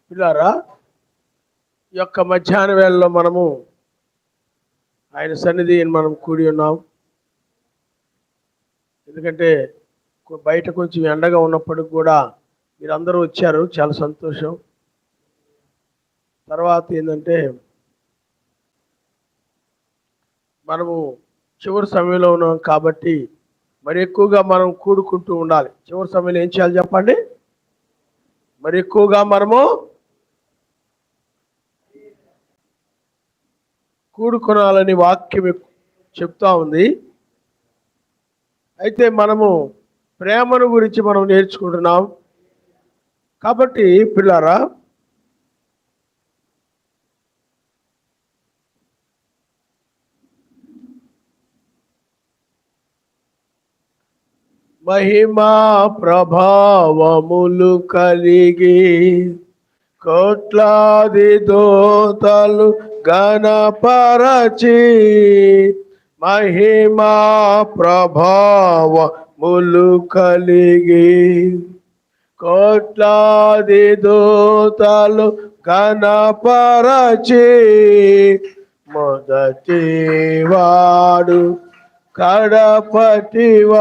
పిల్లారా, ఈ యొక్క మధ్యాహ్న వేళలో మనము ఆయన సన్నిధి మనం కూడి ఉన్నాం. ఎందుకంటే బయట కొంచెం ఎండగా ఉన్నప్పటికి కూడా మీరందరూ వచ్చారు, చాలా సంతోషం. తర్వాత ఏంటంటే మనము చివరి సమయంలో ఉన్నాం కాబట్టి మరి ఎక్కువగా మనం కూడుకుంటూ ఉండాలి. చివరి సమయంలో ఏం చేయాలి చెప్పండి? మరి ఎక్కువగా మనము కూడుకొనాలని వాక్యం చెప్తా ఉంది. అయితే మనము ప్రేమను గురించి మనం నేర్చుకుంటున్నాం కాబట్టి పిల్లారా, మహిమా ప్రభావములు కలిగి కోట్లాది దూతలు గణపరచి, మహిమా ప్రభావములు కలిగి కోట్లాది దూతలు గణపరచి, మొదటి వాడు కడపటివాడు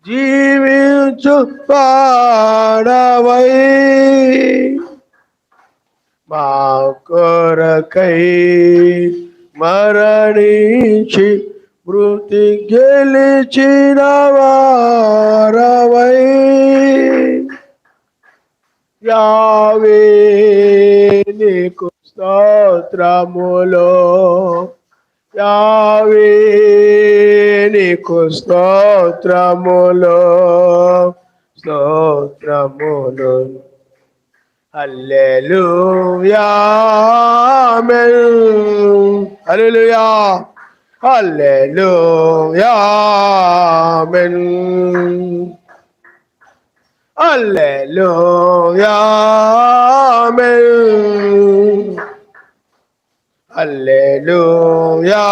జీవించు పాడవై మా కొరకై మరణించి మృతి గెలిచిన వారవై, యావే నీకు స్తోత్రములో, యావే నీకు స్తోత్రములో, స్తోత్రములు. హల్లెలూయా ఆమేన్, హల్లెలూయా, హల్లెలూయా ఆమేన్, హల్లెలూయా ఆమేన్, హల్లెలూయా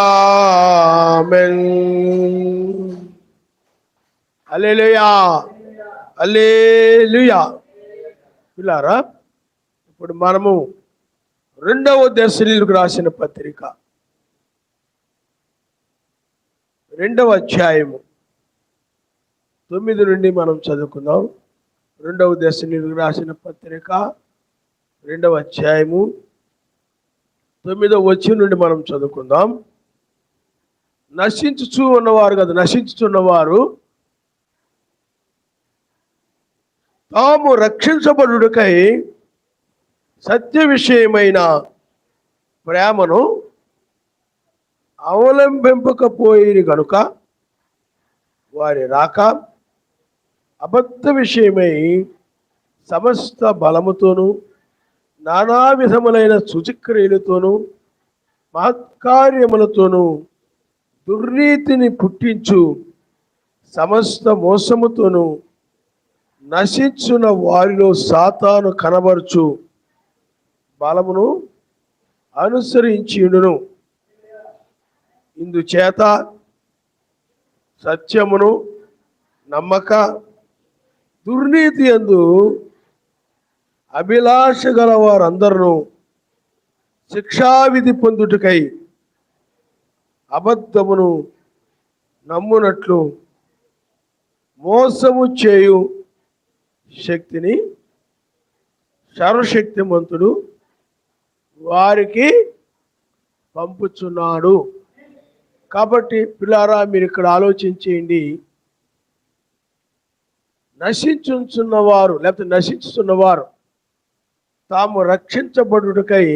ఆమేన్, హల్లెలూయా, హల్లెలూయా. పిల్లారా, ఇప్పుడు మనము 2వ దశలోనికి రాసిన పత్రిక 2వ అధ్యాయము 9 నుండి మనం చదువుకుందాం. 2వ దశలోనికి రాసిన పత్రిక 2వ అధ్యాయము 9వ వచనం నుండి మనం చదువుకుందాం. నశించుచూ ఉన్నవారు కదా, నశించుచున్నవారు తాము రక్షించబడుటకై సత్య విషయమైన ప్రేమను అవలంబింపకపోయిరి గనుక వారి రాక అబద్ధ విషయమై సమస్త బలముతోనూ నానా విధములైన సూచక్రియలతోనూ మహత్కార్యములతోనూ దుర్నీతిని పుట్టించు సమస్త మోసముతోనూ నశించున్న వారిలో సాతాను కనబరుచు బలమును అనుసరించియుండును. ఇందుచేత సత్యమును నమ్మక దుర్నీతి యందు అభిలాష గల వారందరూ శిక్షావిధి పొందుటకై అబద్ధమును నమ్మునట్లు మోసము చేయు శక్తిని సర్వశక్తిమంతుడు వారికి పంపుచున్నాడు. కాబట్టి పిల్లారా, మీరు ఇక్కడ ఆలోచించేయండి. నశించుచున్నవారు లేకపోతే నశించుతున్నవారు తాము రక్షించబడుటకై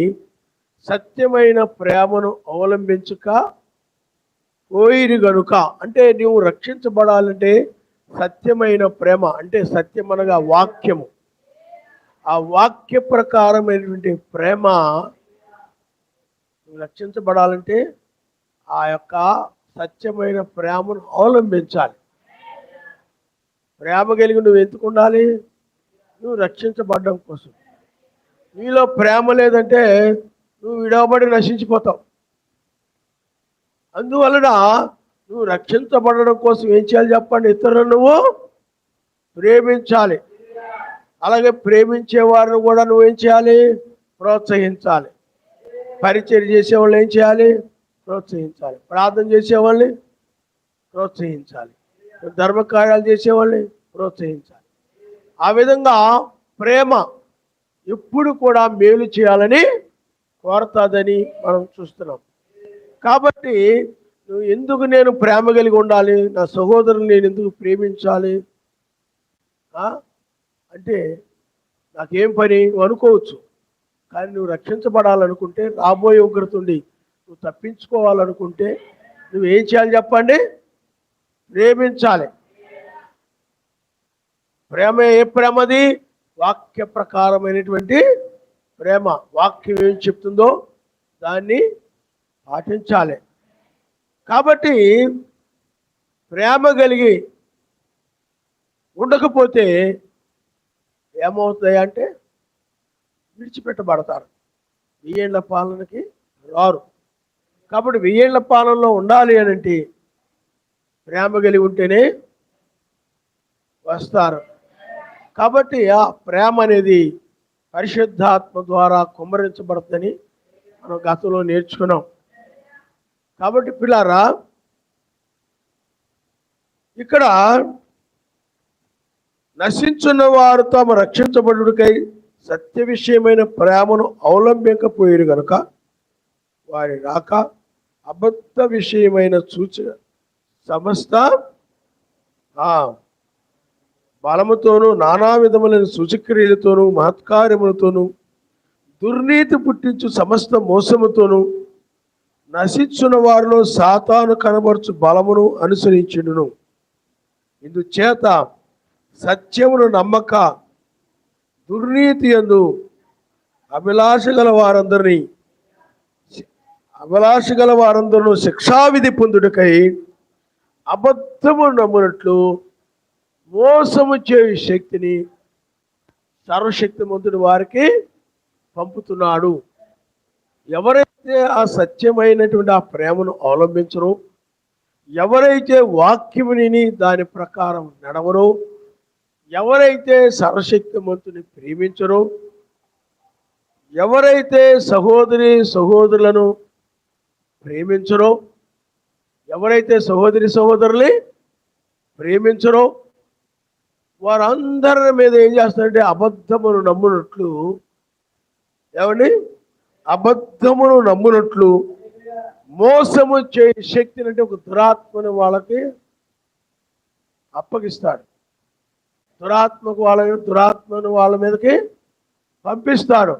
సత్యమైన ప్రేమను అవలంబించక పోయిరి గనుక, అంటే నువ్వు రక్షించబడాలంటే సత్యమైన ప్రేమ, అంటే సత్యం అనగా వాక్యము, ఆ వాక్య ప్రకారమైనటువంటి ప్రేమ రక్షించబడాలంటే ఆ యొక్క సత్యమైన ప్రేమను అవలంబించాలి. ప్రేమ కలిగి నువ్వు ఎందుకు ఉండాలి? నువ్వు రక్షించబడడం కోసం. నీలో ప్రేమ లేదంటే నువ్వు విడవబడి నశించిపోతావు. అందువలన నువ్వు రక్షించబడడం కోసం ఏం చేయాలి చెప్పండి? ఇతరులను నువ్వు ప్రేమించాలి. అలాగే ప్రేమించే వారిని కూడా నువ్వేం చేయాలి? ప్రోత్సహించాలి. పరిచయం చేసేవాళ్ళు ఏం చేయాలి? ప్రోత్సహించాలి. ప్రార్థన చేసేవాళ్ళని ప్రోత్సహించాలి. ధర్మకార్యాలు చేసేవాళ్ళని ప్రోత్సహించాలి. ఆ విధంగా ప్రేమ ఎప్పుడు కూడా మేలు చేయాలని కోరతాదని మనం చూస్తున్నాం. కాబట్టి నువ్వు ఎందుకు నేను ప్రేమ కలిగి ఉండాలి, నా సహోదరుని నేను ఎందుకు ప్రేమించాలి అంటే నాకేం పని నువ్వు అనుకోవచ్చు. కానీ నువ్వు రక్షించబడాలనుకుంటే, రాబోయే ఉగ్రత నుండి నువ్వు తప్పించుకోవాలనుకుంటే నువ్వేం చేయాలి చెప్పండి? ప్రేమించాలి. ప్రేమ ఏ ప్రేమది? వాక్య ప్రకారమైనటువంటి ప్రేమ. వాక్యం ఏం చెప్తుందో దాన్ని పాటించాలి. కాబట్టి ప్రేమ కలిగి ఉండకపోతే ఏమవుతాయి అంటే విడిచిపెట్టబడతారు, వెయ్యేళ్ల పాలనకి రారు. కాబట్టి వెయ్యేళ్ల పాలనలో ఉండాలి అని అంటే ప్రేమ కలిగి ఉంటేనే వస్తారు. కాబట్టి ఆ ప్రేమ అనేది పరిశుద్ధాత్మ ద్వారా కుమ్మరించబడుతుందని మనం గతంలో నేర్చుకున్నాం. కాబట్టి పిల్లారా, ఇక్కడ నశించున్న వారు తాము రక్షించబడుటకై సత్య విషయమైన ప్రేమను అవలంబించకపోయారు గనుక వారి రాక అబద్ధ విషయమైన సూచన సమస్త బలముతోనూ నానా విధములైన సూచక్రియలతోనూ మహత్కార్యములతోనూ దుర్నీతి పుట్టించు సమస్త మోసముతోనూ నశించున్న వారిలో సాతాను కనబరుచు బలమును అనుసరించును. ఇందుచేత సత్యమును నమ్మక దుర్నీతి యందు అభిలాష గల వారందరూ శిక్షావిధి పొందుటకై అబద్ధము నమ్మునట్లు మోసము చేయు శక్తిని సర్వశక్తిమంతుడి వారికి పంపుతున్నాడు. ఎవరైతే ఆ సత్యమైనటువంటి ఆ ప్రేమను అవలంబించరో, ఎవరైతే వాక్యముని దాని ప్రకారం నడవరో, ఎవరైతే సర్వశక్తిమంతుని ప్రేమించరో, ఎవరైతే సహోదరులను ప్రేమించరో, ఎవరైతే సహోదరుల్ని ప్రేమించరో వారందరి మీద ఏం చేస్తారంటే అబద్ధమును నమ్మునట్లు, అబద్ధమును నమ్మునట్లు మోసము చే శక్తిని అంటే ఒక దురాత్మను వాళ్ళకి అప్పగిస్తాడు. దురాత్మను వాళ్ళ మీదకి పంపిస్తాడు.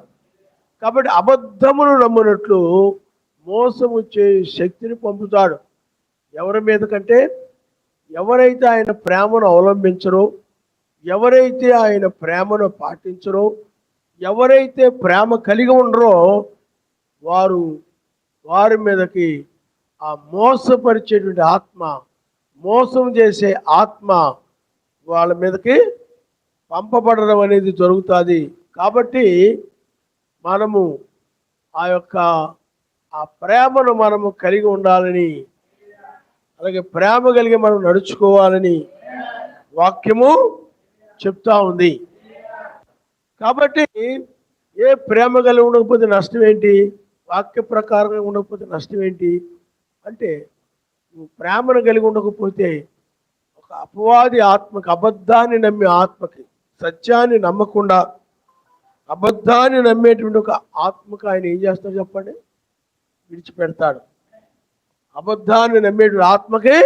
కాబట్టి అబద్ధమును నమ్మునట్లు మోసము చే శక్తిని పంపుతాడు. ఎవరి మీద కంటే ఎవరైతే ఆయన ప్రేమను అవలంబించరో, ఎవరైతే ఆయన ప్రేమను పాటించరో, ఎవరైతే ప్రేమ కలిగి ఉండరో వారి మీదకి ఆ మోసపరిచేటువంటి ఆత్మ, మోసం చేసే ఆత్మ వాళ్ళ మీదకి పంపబడడం అనేది జరుగుతుంది. కాబట్టి మనము ఆ ప్రేమను మనము కలిగి ఉండాలని, అలాగే ప్రేమ కలిగి మనం నడుచుకోవాలని వాక్యము చెప్తా ఉంది. కాబట్టి ఏ ప్రేమ కలిగి ఉండకపోతే నష్టం ఏంటి? వాక్య ప్రకారంగా ఉండకపోతే నష్టం ఏంటి అంటే, నువ్వు ప్రేమను కలిగి ఉండకపోతే ఒక అపవాది ఆత్మకి, అబద్ధాన్ని నమ్మే ఆత్మకి, సత్యాన్ని నమ్మకుండా అబద్ధాన్ని నమ్మేటువంటి ఒక ఆత్మకు ఆయన ఏం చేస్తాడు చెప్పండి? విడిచిపెడతాడు. అబద్ధాన్ని నమ్మేటువంటి ఆత్మకి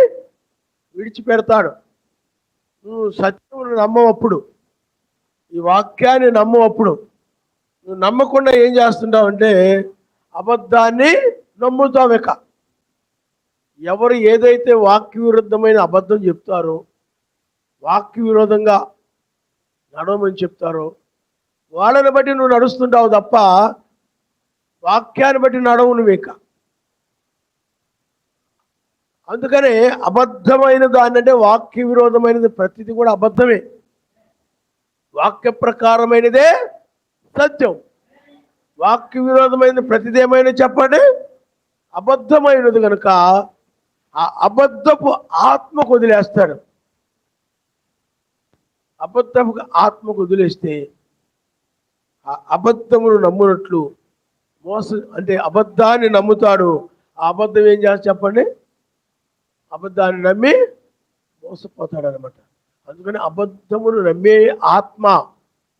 విడిచిపెడతాడు. నువ్వు సత్యమును నమ్మవప్పుడు, ఈ వాక్యాన్ని నమ్మవప్పుడు, నువ్వు నమ్మకుండా ఏం చేస్తుంటావు అంటే అబద్ధాన్ని నమ్ముతావు. ఎవరు ఏదైతే వాక్య విరుద్ధమైన అబద్ధం చెప్తారో, వాక్య విరోధంగా నడవమని చెప్తారో వాళ్ళని బట్టి నువ్వు నడుస్తుంటావు తప్ప వాక్యాన్ని బట్టి నడవు నువ్వేక. అందుకనే అబద్ధమైన దాన్ని అంటే వాక్య విరోధమైనది ప్రతిదీ కూడా అబద్ధమే. వాక్య ప్రకారమైనదే సత్యం. వాక్య విరోధమైనది ప్రతిదేమైనా చెప్పండి అబద్ధమైనది కనుక ఆ అబద్ధపు ఆత్మకు వదిలేస్తాడు. అబద్ధపు ఆత్మకు వదిలేస్తే ఆ అబద్ధమును నమ్మునట్లు మోసం, అంటే అబద్ధాన్ని నమ్ముతాడు. ఆ అబద్ధం ఏం చేస్తా చెప్పండి? అబద్ధాన్ని నమ్మి మోసపోతాడు అనమాట. అందుకని అబద్ధమును నమ్మే ఆత్మ,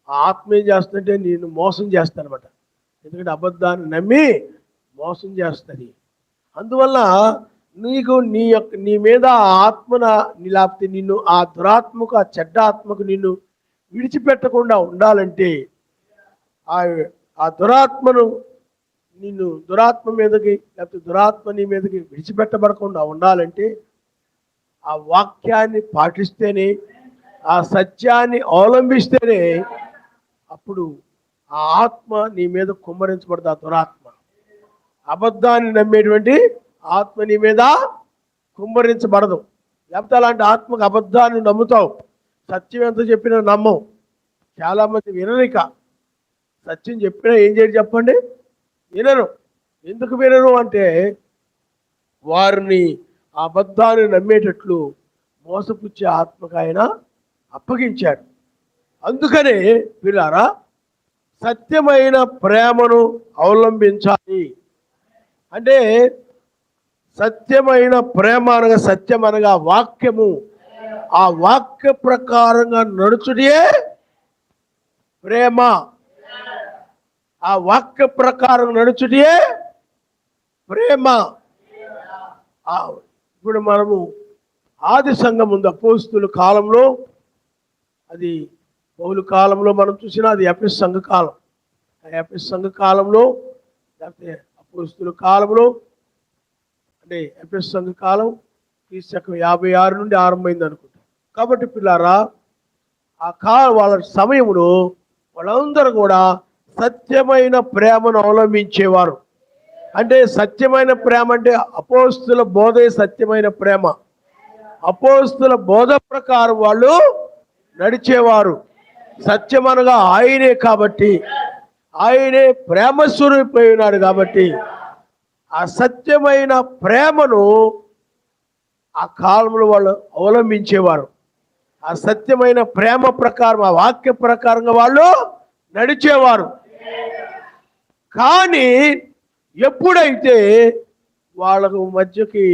ఆ ఆత్మ ఏం చేస్తుందంటే నేను మోసం చేస్తానమాట. ఎందుకంటే అబద్ధాన్ని నమ్మి మోసం చేస్తుంది. అందువల్ల నీకు నీ మీద ఆ ఆత్మన లేకపోతే నిన్ను ఆ దురాత్మకు, ఆ చెడ్డ ఆత్మకు నిన్ను విడిచిపెట్టకుండా ఉండాలంటే, ఆ దురాత్మను నిన్ను దురాత్మ మీదకి లేకపోతే దురాత్మ నీ మీదకి విడిచిపెట్టబడకుండా ఉండాలంటే ఆ వాక్యాన్ని పాటిస్తేనే, ఆ సత్యాన్ని అవలంబిస్తేనే అప్పుడు ఆ ఆత్మ నీ మీద కుమ్మరించబడదు. ఆ దురాత్మ, అబద్ధాన్ని నమ్మేటువంటి ఆత్మ నీ మీద కుమ్మరించబడదు. లేకపోతే అలాంటి ఆత్మకు అబద్ధాన్ని నమ్ముతావు, సత్యం ఎంత చెప్పినా నమ్మవు. చాలామంది వినరిక, సత్యం చెప్పినా ఏం చేయరు చెప్పండి? వినరు. ఎందుకు వినరు అంటే వారిని అబద్ధాన్ని నమ్మేటట్లు మోసపుచ్చే ఆత్మకు ఆయన అప్పగించాడు. అందుకనే పిల్లారా, సత్యమైన ప్రేమను అవలంబించాలి. అంటే సత్యమైన ప్రేమ అనగా, సత్యం అనగా వాక్యము. ఆ వాక్య ప్రకారంగా నడుచుటే ప్రేమ. ఆ వాక్య ప్రకారం నడుచుటే ప్రేమ. ఇప్పుడు మనము ఆది సంఘం ఉంది, అపోస్తుల కాలంలో, అది పౌలు కాలంలో మనం చూసినా అది ఎఫెసు సంఘ కాలం. ఆ ఎఫెసు సంఘ కాలంలో లేకపోతే అపోస్తుల కాలంలో, అంటే ఎఫెసు సంఘ కాలం క్రీస్తు 56 నుండి ఆరంభమైంది అనుకుంటా. కాబట్టి పిల్లారా, వాళ్ళ సమయంలో వాళ్ళందరూ కూడా సత్యమైన ప్రేమను అవలంబించేవారు. అంటే సత్యమైన ప్రేమ అంటే అపోస్తుల బోధే సత్యమైన ప్రేమ. అపోస్తుల బోధ ప్రకారం వాళ్ళు నడిచేవారు. సత్యం అనగా ఆయనే కాబట్టి, ఆయనే ప్రేమ స్వరూపై ఉన్నాడు కాబట్టి ఆ సత్యమైన ప్రేమను ఆ కాలంలో వాళ్ళు అవలంబించేవారు. ఆ సత్యమైన ప్రేమ ప్రకారం, ఆ వాక్య ప్రకారంగా వాళ్ళు నడిచేవారు. కానీ ఎప్పుడైతే వాళ్ళకు మధ్యకి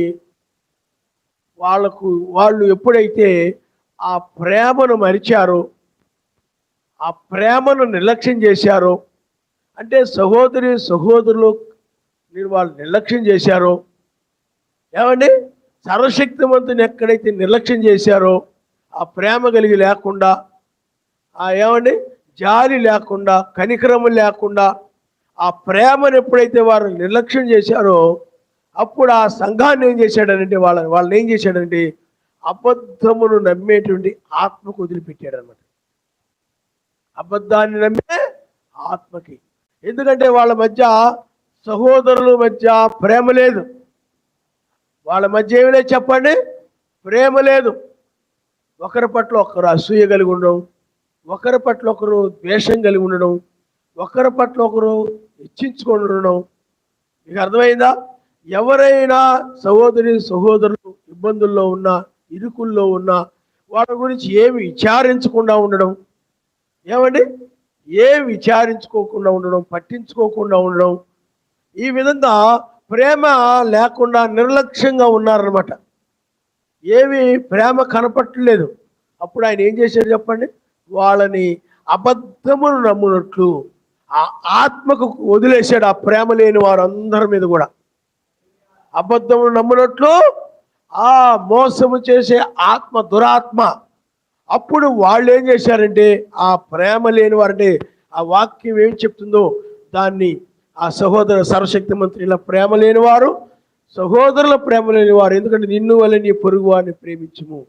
వాళ్ళు ఎప్పుడైతే ఆ ప్రేమను మరిచారో, ఆ ప్రేమను నిర్లక్ష్యం చేశారో, అంటే సహోదరులు మీరు వాళ్ళు నిర్లక్ష్యం చేశారో, ఏమండి, సర్వశక్తిమంతుని ఎక్కడైతే నిర్లక్ష్యం చేశారో, ఆ ప్రేమ కలిగి లేకుండా, ఏమండి, జాలి లేకుండా, కనికరము లేకుండా ఆ ప్రేమను ఎప్పుడైతే వారు నిర్లక్ష్యం చేశారో, అప్పుడు ఆ సంఘాన్ని ఏం చేశాడనంటే, వాళ్ళని ఏం చేశాడంటే అబద్ధమును నమ్మేటువంటి ఆత్మకు వదిలిపెట్టాడు అనమాట. అబద్ధాన్ని నమ్మే ఆత్మకి. ఎందుకంటే వాళ్ళ మధ్య, సహోదరుల మధ్య ప్రేమ లేదు. వాళ్ళ మధ్య ఏమి లేదు చెప్పండి? ప్రేమ లేదు. ఒకరి పట్ల ఒకరు అసూయ కలిగి ఉండడం, ఒకరి పట్ల ఒకరు ద్వేషం కలిగి ఉండడం, ఒకరి పట్ల ఒకరు హెచ్చించుకొని ఉండడం. మీకు అర్థమైందా? ఎవరైనా సహోదరులు ఇబ్బందుల్లో ఉన్నా, ఇరుకుల్లో ఉన్నా, వాళ్ళ గురించి ఏమి విచారించకుండా ఉండడం, ఏమండి, ఏమి విచారించుకోకుండా ఉండడం, పట్టించుకోకుండా ఉండడం, ఈ విధంగా ప్రేమ లేకుండా నిర్లక్ష్యంగా ఉన్నారనమాట. ఏమి ప్రేమ కనపట్టలేదు. అప్పుడు ఆయన ఏం చేశాడు చెప్పండి? వాళ్ళని అబద్ధమును నమ్మునట్లు ఆ ఆత్మకు వదిలేశాడు. ఆ ప్రేమ లేని వారందరి మీద కూడా అబద్ధమును నమ్మునట్లు ఆ మోసము చేసే ఆత్మ, దురాత్మ. అప్పుడు వాళ్ళు ఏం చేశారంటే, ఆ ప్రేమ లేని వారంటే ఆ వాక్యం ఏం చెప్తుందో దాన్ని, ఆ సహోదర సర్వశక్తి మంత్రి, ఇలా ప్రేమ లేని వారు, సహోదరుల ప్రేమ లేని వారు, ఎందుకంటే నిన్ను వల్ల నీ పొరుగు వారిని ప్రేమించుము,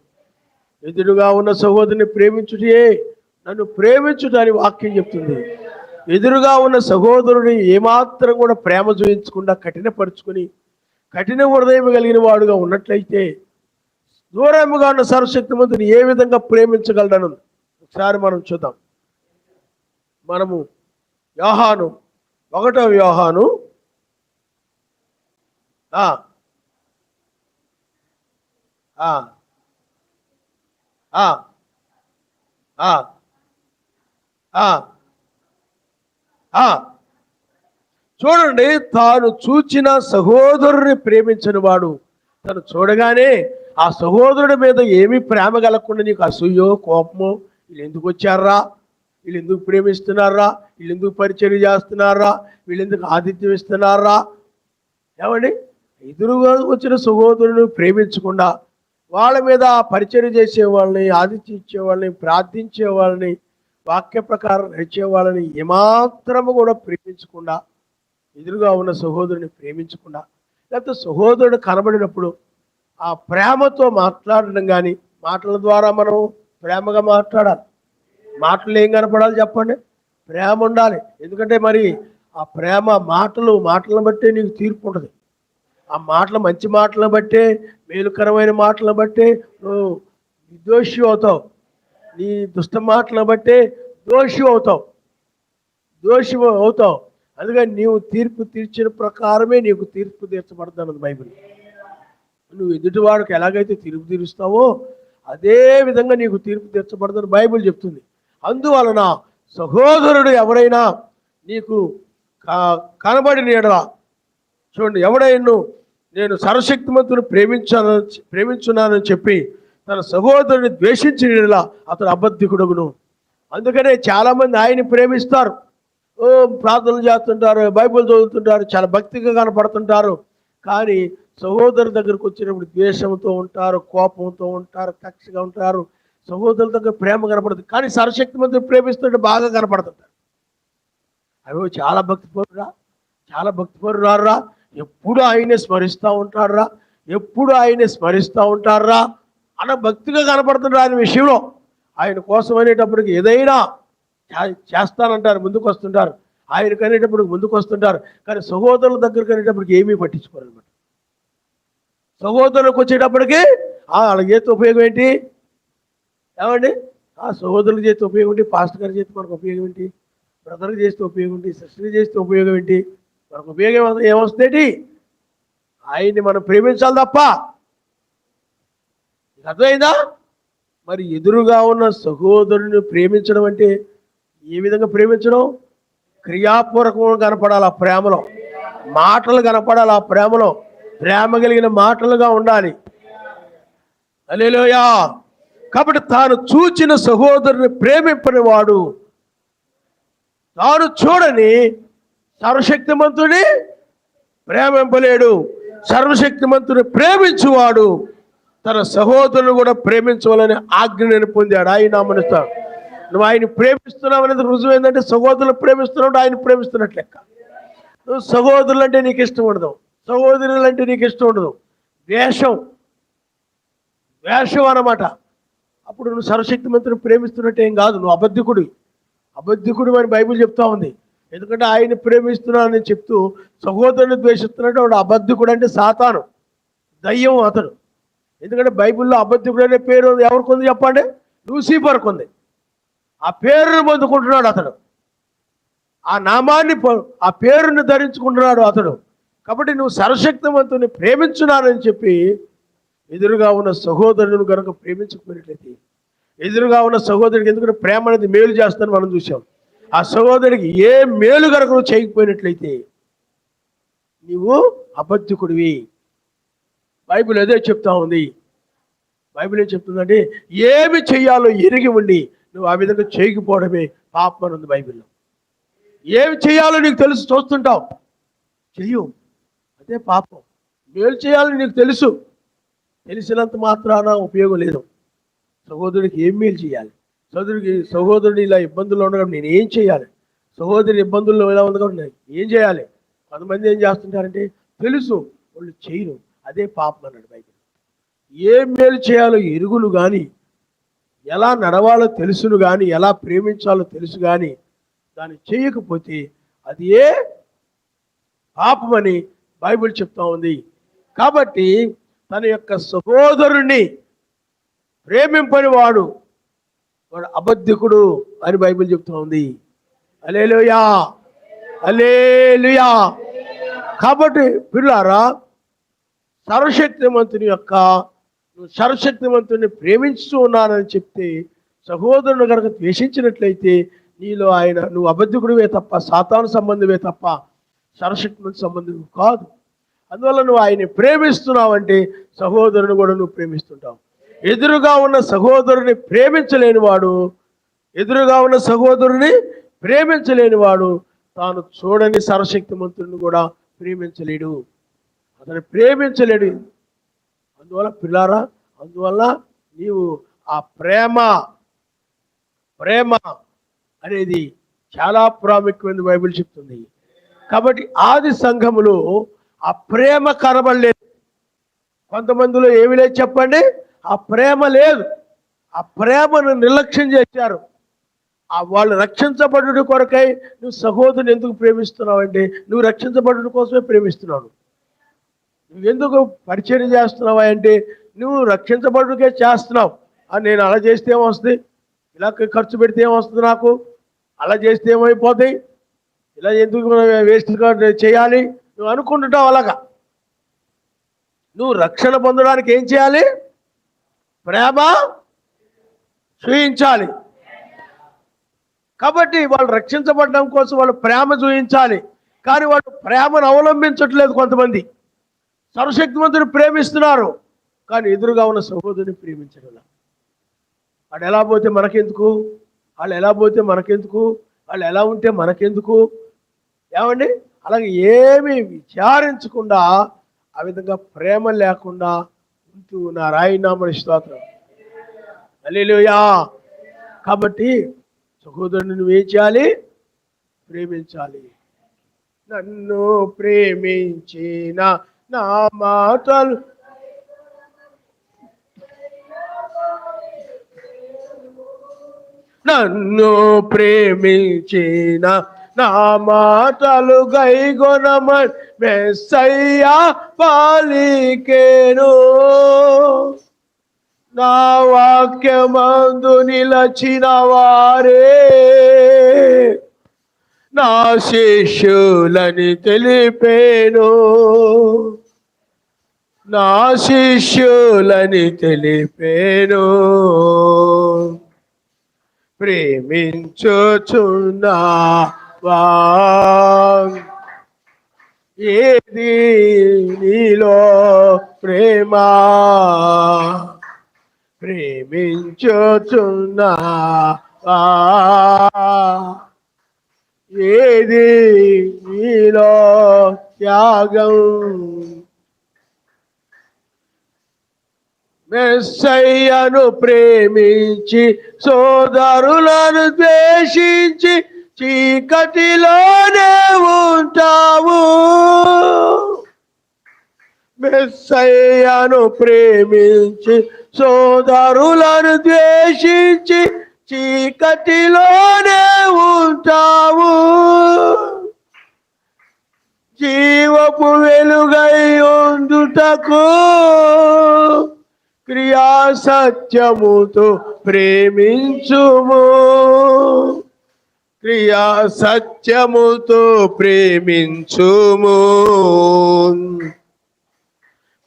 ఎదురుగా ఉన్న సహోదరుని ప్రేమించుటే నన్ను ప్రేమించుటని వాక్యం చెప్తుంది. ఎదురుగా ఉన్న సహోదరుని ఏమాత్రం కూడా ప్రేమ చూపించకుండా కఠినపరుచుకొని, కఠిన హృదయం కలిగిన వాడుగా ఉన్నట్లయితే దూరముగా ఉన్న సర్వశక్తిమంతుని ఏ విధంగా ప్రేమించగలడను ఒకసారి మనం చూద్దాం. మనము యోహాను 1వ యోహాను 1 ఆ, ఆ, ఆ. చూడండి, తాను చూచిన సహోదరుని ప్రేమించిన వాడు తను చూడగానే ఆ సహోదరుడి మీద ఏమీ ప్రేమ కలగకుండా నీకు అసూయో కోపమో, వీళ్ళు ఎందుకు వచ్చారా, వీళ్ళు ఎందుకు ప్రేమిస్తున్నారా, వీళ్ళు ఎందుకు పరిచర్య చేస్తున్నారా, వీళ్ళు ఎందుకు ఆతిథ్యం ఇస్తున్నారా, ఏమండి, ఎదురుగా వచ్చిన సహోదరుని ప్రేమించకుండా వాళ్ళ మీద పరిచర్య చేసే వాళ్ళని, ఆతిథ్యం ఇచ్చే వాళ్ళని, ప్రార్థించే వాళ్ళని, వాక్య ప్రకారం నడిచే వాళ్ళని ఏమాత్రము కూడా ప్రేమించకుండా, ఎదురుగా ఉన్న సహోదరుని ప్రేమించకుండా, లేకపోతే సహోదరుడు కనబడినప్పుడు ఆ ప్రేమతో మాట్లాడడం కానీ, మాటల ద్వారా మనం ప్రేమగా మాట్లాడాలి. మాటలు ఏం కనపడాలి చెప్పండి? ప్రేమ ఉండాలి. ఎందుకంటే మరి ఆ ప్రేమ మాటలను బట్టే నీకు తీర్పు ఉంటుంది. ఆ మాటలు మంచి మాటలను బట్టే, మేలుకరమైన మాటలను బట్టే నువ్వు నిర్దోషి అవుతావు. నీ దుష్ట మాటలను బట్టే దోషి అవుతావు. అందుకని నీవు తీర్పు తీర్చిన ప్రకారమే నీకు తీర్పు తీర్చబడతాను బైబిల్. నువ్వు ఎదుటివాడికి ఎలాగైతే తీర్పు తీరుస్తావో అదే విధంగా నీకు తీర్పు తీర్చబడదని బైబిల్ చెప్తుంది. అందువలన సహోదరుడు ఎవరైనా నీకు కనబడిన ఎడల, చూడండి, ఎవడైనా నేను సర్వశక్తిమంతుని ప్రేమించున్నానని చెప్పి తన సహోదరుని ద్వేషించిన ఎడల అతడు అబద్ధికుడుగును. అందుకనే చాలామంది ఆయన్ని ప్రేమిస్తారు, ప్రార్థనలు చేస్తుంటారు, బైబిల్ చదువుతుంటారు, చాలా భక్తిగా కనపడుతుంటారు. కానీ సహోదరు దగ్గరకు వచ్చినప్పుడు ద్వేషంతో ఉంటారు, కోపంతో ఉంటారు, కక్షగా ఉంటారు. సహోదరుల దగ్గర ప్రేమ కనపడుతుంది, కానీ సర్వశక్తిమంతుని ప్రేమిస్తుంటే బాగా కనపడుతుంటారు. అవి చాలా భక్తిపరురా, ఎప్పుడు ఆయనే స్మరిస్తూ ఉంటారా, అన్న భక్తిగా కనపడుతుంటారు. ఆయన విషయంలో ఆయన కోసం అనేటప్పటికి ఏదైనా చేస్తానంటారు, ముందుకు వస్తుంటారు. ఆయనకు అనేటప్పటికి ముందుకు వస్తుంటారు. కానీ సహోదరుల దగ్గరికి అనేటప్పటికి ఏమీ పట్టించుకోరు అనమాట. సహోదరులకు వచ్చేటప్పటికి వాళ్ళ చేతి ఉపయోగం ఏంటి? ఏమండి, ఆ సహోదరులు చేస్తే ఉపయోగం ఏంటి? పాస్టర్ గారి చేతి మనకు ఉపయోగం ఏంటి? బ్రదర్కి చేస్తే ఉపయోగం ఏంటి? సిస్టర్కి చేస్తే ఉపయోగం ఏంటి? మనకు ఉపయోగం ఏమొస్తేటి? ఆయన్ని మనం ప్రేమించాలి తప్ప. అర్థమైందా? మరి ఎదురుగా ఉన్న సహోదరుని ప్రేమించడం అంటే ఏ విధంగా ప్రేమించడం? క్రియాపూర్వకంగా కనపడాలి ఆ ప్రేమలో, మాటలు కనపడాలి ఆ ప్రేమలో, ప్రేమ కలిగిన మాటలుగా ఉండాలి. హల్లెలూయా. కాబట్టి తాను చూచిన సహోదరుని ప్రేమింపని వాడు తాను చూడని సర్వశక్తిమంతుని ప్రేమింపలేడు. సర్వశక్తిమంతుని ప్రేమించువాడు తన సహోదరుని కూడా ప్రేమించవాలని ఆజ్ఞను పొందాడు. ఆయన నామనిస్తాడు. నువ్వు ఆయన ప్రేమిస్తున్నావు అనేది రుజువు ఏంటంటే సహోదరులు ప్రేమిస్తున్నావు, ఆయన ప్రేమిస్తున్నట్లు లెక్క. నువ్వు సహోదరులు అంటే నీకు ఇష్టం ఉండదు, సహోదరులు అంటే నీకు ఇష్టం ఉండదు, ద్వేషం అన్నమాట. అప్పుడు నువ్వు సర్వశక్తిమంతుని ప్రేమిస్తున్నట్టు ఏం కాదు, నువ్వు అబద్ధికుడు అని బైబిల్ చెప్తా ఉంది. ఎందుకంటే ఆయన ప్రేమిస్తున్నానని చెప్తూ సహోదరుని ద్వేషిస్తున్నట్టు వాడు అబద్ధికుడు, అంటే సాతాను, దయ్యం అతడు. ఎందుకంటే బైబిల్లో అబద్ధికుడు అనే పేరు ఎవరికి ఉంది చెప్పండి? లూసిఫర్కి ఉంది. ఆ పేరును పొందుకుంటున్నాడు అతడు, ఆ నామాన్ని, ఆ పేరుని ధరించుకుంటున్నాడు అతడు. కాబట్టి నువ్వు సర్వశక్తిమంతుని ప్రేమించున్నానని చెప్పి ఎదురుగా ఉన్న సహోదరుని కనుక ప్రేమించకపోయినట్లయితే, ఎదురుగా ఉన్న సహోదరుడికి, ఎందుకంటే ప్రేమ అనేది మేలు చేస్తుందని మనం చూసాం, ఆ సహోదరుడికి ఏ మేలు కనుక నువ్వు చేయకపోయినట్లయితే నీవు అబద్ధికుడివి. బైబిల్ అదే చెప్తా ఉంది. బైబిల్ ఏం చెప్తుందంటే ఏమి చెయ్యాలో ఎరిగి ఉండి నువ్వు ఆ విధంగా చేయకపోవడమే పాపం అని ఉంది బైబిల్లో. ఏమి చేయాలో నీకు తెలుసు, చూస్తుంటావు, చెయ్యు, అదే పాపం. మేలు చేయాలని నీకు తెలిసినంత మాత్రాన ఉపయోగం లేదు. సహోదరుడికి ఏం మేలు చేయాలి? సహోదరుడు ఇలా ఇబ్బందుల్లో ఉండగా నేను ఏం చేయాలి? సహోదరి ఇబ్బందుల్లో ఇలా ఉంది కాబట్టి నేను ఏం చేయాలి? కొంతమంది ఏం చేస్తుంటారంటే తెలుసు, వాళ్ళు చేయరు, అదే పాపం అన్నాడు బైబిల్. ఏం మేలు చేయాలో ఎరుగును కానీ, ఎలా నడవాలో తెలుసును కానీ, ఎలా ప్రేమించాలో తెలుసు కానీ దాన్ని చేయకపోతే అది ఏ పాపమని బైబిల్ చెప్తా ఉంది. కాబట్టి తన యొక్క సహోదరుణ్ణి ప్రేమింపని వాడు అబద్ధికుడు అని బైబిల్ చెప్తా ఉంది. హల్లెలూయా, హల్లెలూయా. కాబట్టి పిల్లారా, సర్వశక్తిమంతుని ప్రేమించుతూ ఉన్నానని చెప్తే సహోదరుని కనుక ద్వేషించినట్లయితే నీలో ఆయన నువ్వు అబద్ధికుడివే తప్ప, సాతాను సంబంధమే తప్ప సర్వశక్తిమంతుని సంబంధం కాదు. అందువల్ల నువ్వు ఆయన్ని ప్రేమిస్తున్నావంటే సహోదరుని కూడా నువ్వు ప్రేమిస్తుంటావు. ఎదురుగా ఉన్న సహోదరుని ప్రేమించలేనివాడు తాను చూడని సర్వశక్తిమంతుడిని కూడా ప్రేమించలేడు. అతను ప్రేమించలేడు. అందువల్ల పిల్లారా, అందువల్ల నీవు ఆ ప్రేమ అనేది చాలా ప్రాముఖ్యమైనది బైబిల్ చెప్తుంది. కాబట్టి ఆది సంఘములో ఆ ప్రేమ కనబడలేదు. కొంతమందిలో ఏమి లేదు చెప్పండి, ఆ ప్రేమ లేదు. ఆ ప్రేమను నిర్లక్ష్యం చేశారు. వాళ్ళు రక్షించబడుట కొరకై నువ్వు సహోదరుని ఎందుకు ప్రేమిస్తున్నావు అంటే నువ్వు రక్షించబడుట కోసమే ప్రేమిస్తున్నావు. నువ్వు ఎందుకు పరిచయం చేస్తున్నావా అంటే నువ్వు రక్షించబడుటకే చేస్తున్నావు. నేను అలా చేస్తే ఏమొస్తుంది, ఇలా ఖర్చు పెడితే ఏమొస్తుంది, నాకు అలా చేస్తే ఏమైపోతాయి, ఇలా ఎందుకు వేస్ట్గా చేయాలి నువ్వు అనుకుంటుంటావు. అలాగా నువ్వు రక్షణ పొందడానికి ఏం చేయాలి? ప్రేమ చూయించాలి. కాబట్టి వాళ్ళు రక్షించబడడం కోసం వాళ్ళు ప్రేమ చూయించాలి. కానీ వాళ్ళు ప్రేమను అవలంబించట్లేదు. కొంతమంది సర్వశక్తిమంతుని ప్రేమిస్తున్నారు కానీ ఎదురుగా ఉన్న సహోదరుని ప్రేమించడం. వాడు ఎలా పోతే మనకెందుకు, వాళ్ళు ఎలా పోతే మనకెందుకు, వాళ్ళు ఎలా ఉంటే మనకెందుకు, ఏమండి? అలాగే ఏమీ విచారించకుండా ఆ విధంగా ప్రేమ లేకుండా ఉంటూ నా రాయినామని స్తోత్రం. హల్లెలూయా. కాబట్టి సహోదరుని నువ్వేం చేయాలి? ప్రేమించాలి. నన్ను ప్రేమించిన నా మాటలు నన్ను ప్రేమించిన నా మాటలు గైగొనమని మెస్సయ్యా పలికెను. నా వాక్యమందు నిలచిన వారే నా శిష్యులని తెలిపేను. నా శిష్యులని తెలిపేను. ప్రేమించుచున్నావా? ఏది నీలో ప్రేమ? ప్రేమించుచున్నావా? ఏది నీలో త్యాగం? మెస్సయ్యను ప్రేమించి సోదరులను ద్వేషించి చీకటిలోనే ఉంటావు. మెస్సయ్యను ప్రేమించి సోదరులను ద్వేషించి చీకటిలోనే ఉంటావు. జీవపు వెలుగై ఉండుటకు క్రియా సత్యముతో ప్రేమించుము. క్రియా సత్యముతో ప్రేమించుము.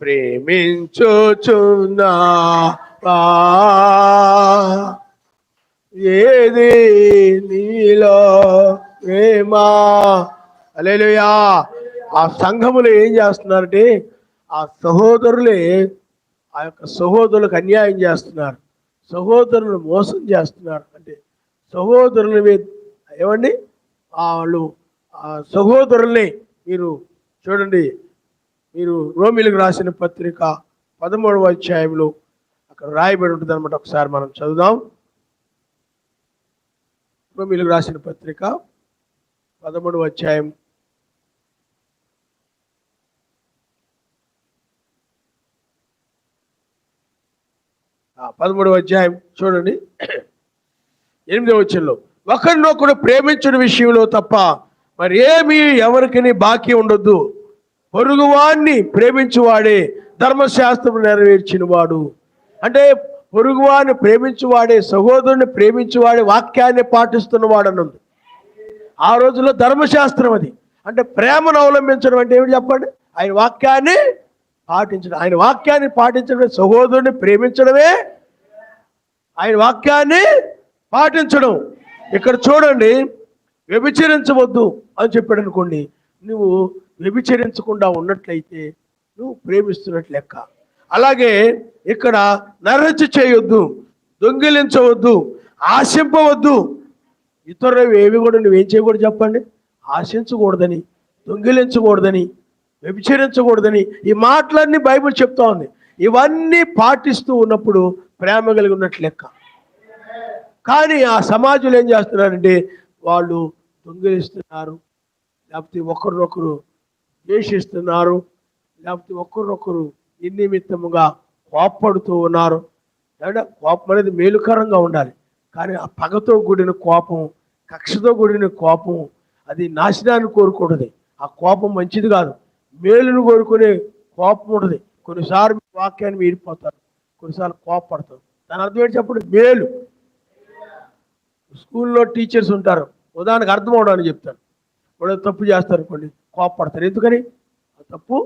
ప్రేమించుచున్నావా? ఏది నీలో ప్రేమ? హల్లెలూయా. ఆ సంఘములు ఏం చేస్తున్నారంటే ఆ సహోదరులే ఆ యొక్క సహోదరులకు అన్యాయం చేస్తున్నారు, సహోదరులను మోసం చేస్తున్నారు. అంటే సహోదరుల మీద ఏమండి వాళ్ళు ఆ సహోదరుల్ని మీరు చూడండి, మీరు రోమిలకు రాసిన పత్రిక 13వ అధ్యాయంలో అక్కడ రాయబడి ఉంటుంది అనమాట. ఒకసారి మనం చదువుదాం. రోమిలకు రాసిన పత్రిక 13వ అధ్యాయం 13వ అధ్యాయం చూడండి 8వ వచనంలో, ఒకరినొకడు ప్రేమించిన విషయంలో తప్ప మరి ఏమీ ఎవరికి బాకీ ఉండొద్దు. పొరుగువాన్ని ప్రేమించువాడే ధర్మశాస్త్రం నెరవేర్చిన వాడు. అంటే పొరుగువాన్ని ప్రేమించువాడే, సహోదరుని ప్రేమించువాడే వాక్యాన్ని పాటిస్తున్నవాడు అన్నది. ఆ రోజుల్లో ధర్మశాస్త్రం అది. అంటే ప్రేమను అవలంబించడం అంటే ఏమిటి చెప్పండి? ఆయన వాక్యాన్ని పాటించడం. ఆయన వాక్యాన్ని పాటించడమే, సహోదరుని ప్రేమించడమే ఆయన వాక్యాన్ని పాటించడం. ఇక్కడ చూడండి, వ్యభిచరించవద్దు అని చెప్పాడు అనుకోండి, నువ్వు వ్యభిచరించకుండా ఉన్నట్లయితే నువ్వు ప్రేమిస్తున్నట్లు లెక్క. అలాగే ఇక్కడ నరహత్య చేయొద్దు, దొంగిలించవద్దు, ఆశింపవద్దు. ఇతరులు ఏవి కూడా నువ్వేం చేయకూడదు చెప్పండి? ఆశించకూడదని, దొంగిలించకూడదని, వ్యభిచరించకూడదని ఈ మాటలన్నీ బైబిల్ చెప్తా ఉంది. ఇవన్నీ పాటిస్తూ ఉన్నప్పుడు ప్రేమ కలిగి ఉన్నట్లు లెక్క. కానీ ఆ సమాజంలో ఏం చేస్తున్నారంటే వాళ్ళు దొంగిలిస్తున్నారు, లేకపోతే ఒకరినొకరు ద్వేషిస్తున్నారు, లేకపోతే ఒకరినొకరు నిమిత్తముగా కోప్పడుతూ ఉన్నారు. అంటే కోపం అనేది మేలుకరంగా ఉండాలి, కానీ ఆ పగతో కూడిన కోపం, కక్షతో కూడిన కోపం అది నాశనాన్ని కోరుకుంటుంది. ఆ కోపం మంచిది కాదు. మేలును కోరుకునే కోపం ఉంటుంది. కొన్నిసార్లు వాక్యాన్ని మీరిపోతారు, కొన్నిసార్లు కోపపడతారు. దాని అర్థం ఏంటి చెప్పండి? మేలు. స్కూల్లో టీచర్స్ ఉంటారు, ఉదాహరణకు అర్థం అవడానికి చెప్తారు. వాళ్ళు తప్పు చేస్తారు అనుకోండి, కోపపడతారు. ఎందుకని? తప్పు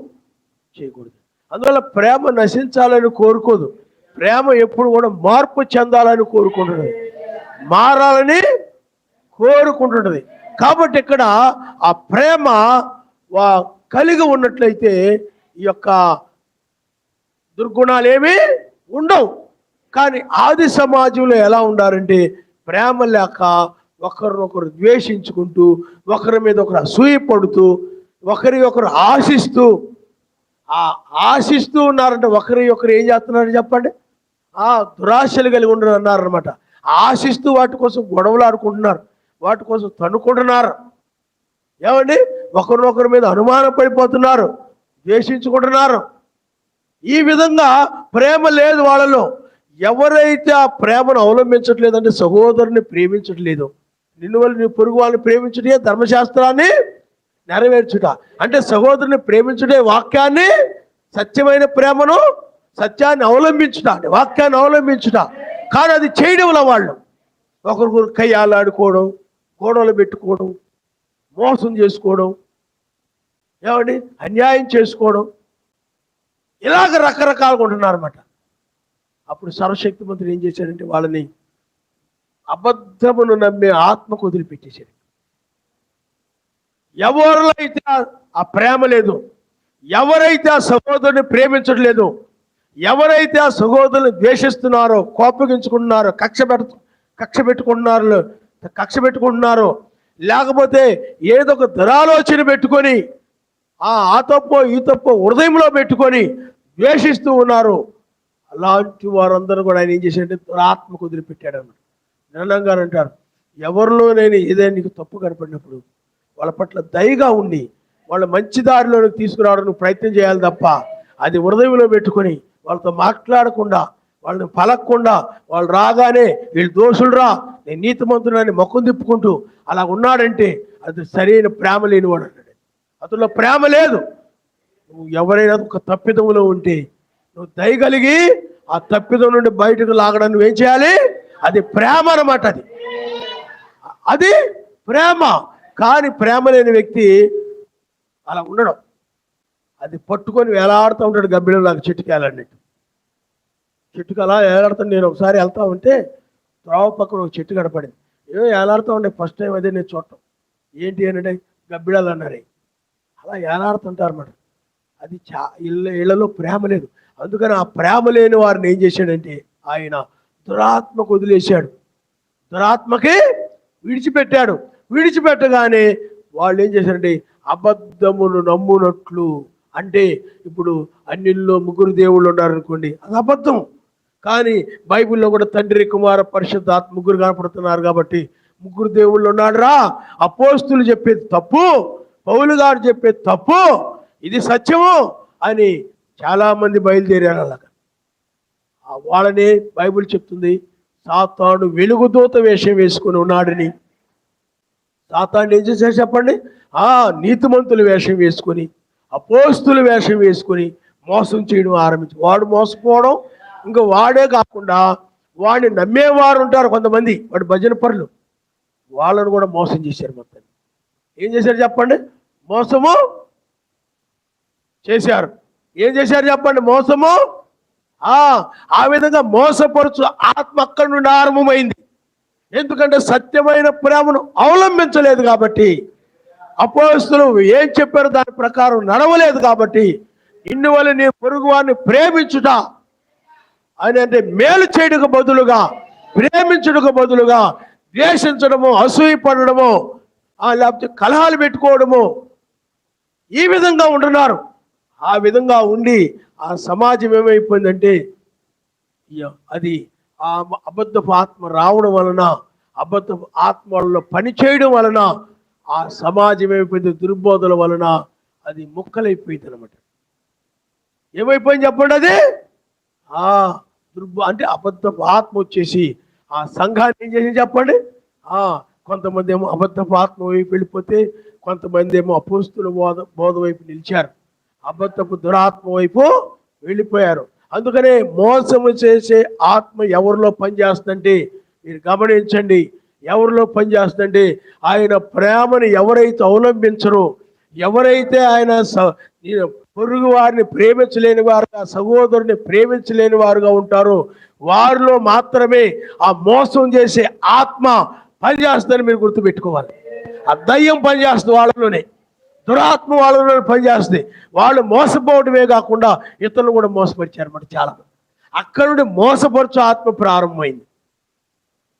చేయకూడదు. అందువల్ల ప్రేమ నశించాలని కోరుకోదు. ప్రేమ ఎప్పుడు కూడా మార్పు చెందాలని కోరుకుంటున్నది, మారాలని కోరుకుంటున్నది. కాబట్టి ఇక్కడ ఆ ప్రేమ కలిగి ఉన్నట్లయితే ఈ యొక్క దుర్గుణాలు ఏమీ ఉండవు. కానీ ఆది సమాజంలో ఎలా ఉండారంటే ప్రేమ లేక ఒకరినొకరు ద్వేషించుకుంటూ, ఒకరి మీద ఒకరు అసూయపడుతూ, ఒకరి ఒకరు ఆశిస్తూ ఉన్నారంటే ఒకరి ఒకరు ఏం చేస్తున్నారు చెప్పండి? దురాశలు కలిగి ఉండరు అన్నారనమాట. ఆశిస్తూ వాటి కోసం గొడవలు ఆడుకుంటున్నారు, వాటి కోసం తన్నుకుంటున్నారు. ఏమండి? ఒకరినొకరి మీద అనుమానం పడిపోతున్నారు, ద్వేషించుకుంటున్నారు. ఈ విధంగా ప్రేమ లేదు వాళ్ళలో. ఎవరైతే ఆ ప్రేమను అవలంబించట్లేదంటే సహోదరుని ప్రేమించట్లేదు. నిన్ను వల్ల నీ పొరుగు వాళ్ళని ప్రేమించుటే ధర్మశాస్త్రాన్ని నెరవేర్చుట. అంటే సహోదరుని ప్రేమించుటే వాక్యాన్ని, సత్యమైన ప్రేమను, సత్యాన్ని అవలంబించుట, వాక్యాన్ని అవలంబించుట. కానీ అది చేయడంలో వాళ్ళు ఒకరికొకరు కయ్యాలాడుకోవడం, గోడవలు పెట్టుకోవడం, మోసం చేసుకోవడం, ఏమండి అన్యాయం చేసుకోవడం, ఇలాగ రకరకాలుగా ఉంటున్నారన్నమాట. అప్పుడు సర్వశక్తిమంతుడు ఏం చేశాడంటే వాళ్ళని అబద్ధమును నమ్మే ఆత్మకు వదిలిపెట్టేశాడు. ఎవరిలో అయితే ఆ ప్రేమ లేదు, ఎవరైతే ఆ సహోదరుని ప్రేమించట్లేదు, ఎవరైతే ఆ సహోదరుని ద్వేషిస్తున్నారో, కోపగించుకుంటున్నారో, కక్ష పెట్టుకుంటున్నారో, లేకపోతే ఏదో ఒక దురాలోచన పెట్టుకొని ఆ తప్పో ఈ తప్పో హృదయంలో పెట్టుకొని ద్వేషిస్తూ ఉన్నారు, అలాంటి వారందరూ కూడా ఆయన ఏం చేశాడంటే ఆత్మకు వదిలిపెట్టాడు అన్నాడు. నాన్న గారు అంటారు, ఎవరిలో నేను ఏదైనా నీకు తప్పు కనపడినప్పుడు వాళ్ళ పట్ల దయగా ఉండి వాళ్ళ మంచి దారిలోకి తీసుకురావడానికి ప్రయత్నం చేయాలి తప్ప అది హృదయంలో పెట్టుకొని వాళ్ళతో మాట్లాడకుండా, వాళ్ళని పలకకుండా, వాళ్ళు రాగానే వీళ్ళు దోషులురా, నేను నీతిమంతుడని మొక్కం తిప్పుకుంటూ అలా ఉన్నాడంటే అది సరైన ప్రేమ లేనివాడు అన్నాడు. అతనిలో ప్రేమ లేదు. నువ్వు ఎవరైనా ఒక తప్పిదములో ఉంటే నువ్వు దయగలిగి ఆ తప్పిదం నుండి బయటకు లాగడానికి నువ్వేం చేయాలి? అది ప్రేమ అన్నమాట. అది ప్రేమ. కానీ ప్రేమ లేని వ్యక్తి అలా ఉండడం, అది పట్టుకొని వేలాడుతూ ఉంటాడు గబ్బిలో నాకు చెట్టుకి వేలాడినట్టు. చెట్టుకు అలా వేలాడుతాను. నేను ఒకసారి వెళ్తా ఉంటే త్రోవ పక్కన ఒక చెట్టు కనపడింది. ఏదో వేలాడుతూ ఉండే ఫస్ట్ టైం అదే నేను చూడటం. ఏంటి అంటే గబ్బిడాలు అన్నారు. అలా వేలాడుతుంటారు అన్నమాట. అది ఇళ్లలో ప్రేమ లేదు. అందుకని ఆ ప్రేమ లేని వారిని ఏం చేశాడంటే ఆయన దురాత్మకు వదిలేశాడు, దురాత్మకి విడిచిపెట్టాడు. విడిచిపెట్టగానే వాళ్ళు ఏం చేశారంటే అబద్ధమును నమ్మునట్లు. అంటే ఇప్పుడు అన్నిల్లో ముగ్గురు దేవుళ్ళు ఉన్నారనుకోండి, అది అబద్ధం. కానీ బైబిల్లో కూడా తండ్రి, కుమార, పరిశుద్ధాత్మ ముగ్గురు కనపడుతున్నారు కాబట్టి ముగ్గురు దేవుళ్ళు ఉన్నాడు రా. అపోస్తులు చెప్పేది తప్పు, పౌలు గారు చెప్పేది తప్పు, ఇది సత్యము అని చాలామంది బయలుదేరారు. అలాగా వాళ్ళని బైబిల్ చెప్తుంది సాతాను వెలుగుదూత వేషం వేసుకుని ఉన్నాడని. సాతాను ఏం చేశాడు చెప్పండి? నీతిమంతుల వేషం వేసుకొని, అపోస్తుల వేషం వేసుకొని మోసం చేయడం ఆరంభించి, వాడు మోసపోవడం, ఇంకా వాడే కాకుండా వాడిని నమ్మేవారు ఉంటారు కొంతమంది, వాడు భజన పరులు, వాళ్ళను కూడా మోసం చేశారు. మొత్తం ఏం చేశారు చెప్పండి? మోసము చేశారు. ఏం చేశారు చెప్పండి? మోసము ఆ విధంగా మోసపరచు ఆత్మ అక్కడి నుండి ఆరంభమైంది. ఎందుకంటే సత్యమైన ప్రేమను అవలంబించలేదు కాబట్టి, అపోస్తలులు ఏం చెప్పారో దాని ప్రకారం నడవలేదు కాబట్టి, ఇందువల్ల నీ పొరుగు వారిని ప్రేమించుట అని అంటే మేలు చేయడానికి బదులుగా, ప్రేమించడానికి బదులుగా ద్వేషించడము, అసూయపడము, లేకపోతే కలహాలు పెట్టుకోవడము, ఈ విధంగా ఉంటున్నారు. ఆ విధంగా ఉండి ఆ సమాజం ఏమైపోయిందంటే, అది ఆ అబద్ధపు ఆత్మ రావడం వలన, అబద్ధపు ఆత్మ వలన పనిచేయడం వలన ఆ సమాజం ఏమైపోయింది, దుర్బోధల వలన అది ముక్కలైపోయింది అనమాట. ఏమైపోయింది చెప్పండి? అది అంటే అబద్ధపు ఆత్మ వచ్చేసి ఆ సంఘాన్ని ఏం చేసి చెప్పండి? కొంతమంది ఏమో అబద్ధపు ఆత్మ వైపు వెళ్ళిపోతే, కొంతమంది ఏమో అపోస్తుల బోధ వైపు నిలిచారు, అబద్ధపు దురాత్మ వైపు వెళ్ళిపోయారు. అందుకనే మోసము చేసే ఆత్మ ఎవరిలో పనిచేస్తుందంటే, మీరు గమనించండి, ఎవరిలో పనిచేస్తుందంటే ఆయన ప్రేమను ఎవరైతే అవలంబించరో, ఎవరైతే ఆయన పొరుగు వారిని ప్రేమించలేని వారుగా, సహోదరుని ప్రేమించలేని వారుగా ఉంటారో వారిలో మాత్రమే ఆ మోసం చేసే ఆత్మ పనిచేస్తుందని మీరు గుర్తుపెట్టుకోవాలి. ఆ దయ్యం పనిచేస్తుంది వాళ్ళలోనే, దురాత్మ వాళ్ళలోనే పనిచేస్తుంది. వాళ్ళు మోసపోవడమే కాకుండా ఇతరులు కూడా మోసపరిచారు అన్నమాట. చాలా అక్కడ నుండి మోసపరచు ఆత్మ ప్రారంభమైంది.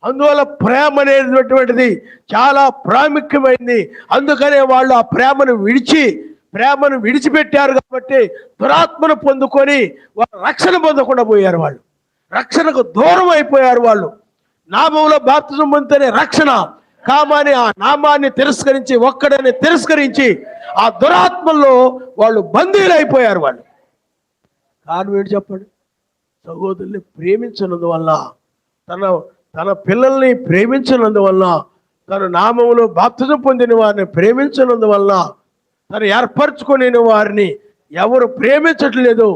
అందువల్ల ప్రేమ అనేటువంటిది చాలా ప్రాముఖ్యమైంది. అందుకనే వాళ్ళు ఆ ప్రేమను విడిచిపెట్టారు కాబట్టి దురాత్మను పొందుకొని వాళ్ళు రక్షణ పొందకుండా పోయారు. వాళ్ళు రక్షణకు దూరం అయిపోయారు. వాళ్ళు నామంలో బాప్తిజం పొందితేనే రక్షణ కామని ఆ నామాన్ని తిరస్కరించి, ఒక్కడని తిరస్కరించి ఆ దురాత్మల్లో వాళ్ళు బందీలైపోయారు. వాళ్ళు కారణం ఏంటి చెప్పండి? సహోదరుల్ని ప్రేమించినందువల్ల, తన పిల్లల్ని ప్రేమించినందువల్ల, తన నామములో బాప్తిజం పొందిన వారిని ప్రేమించినందువల్ల, తను ఏర్పరచుకునే వారిని ఎవరు ప్రేమించట్లేదు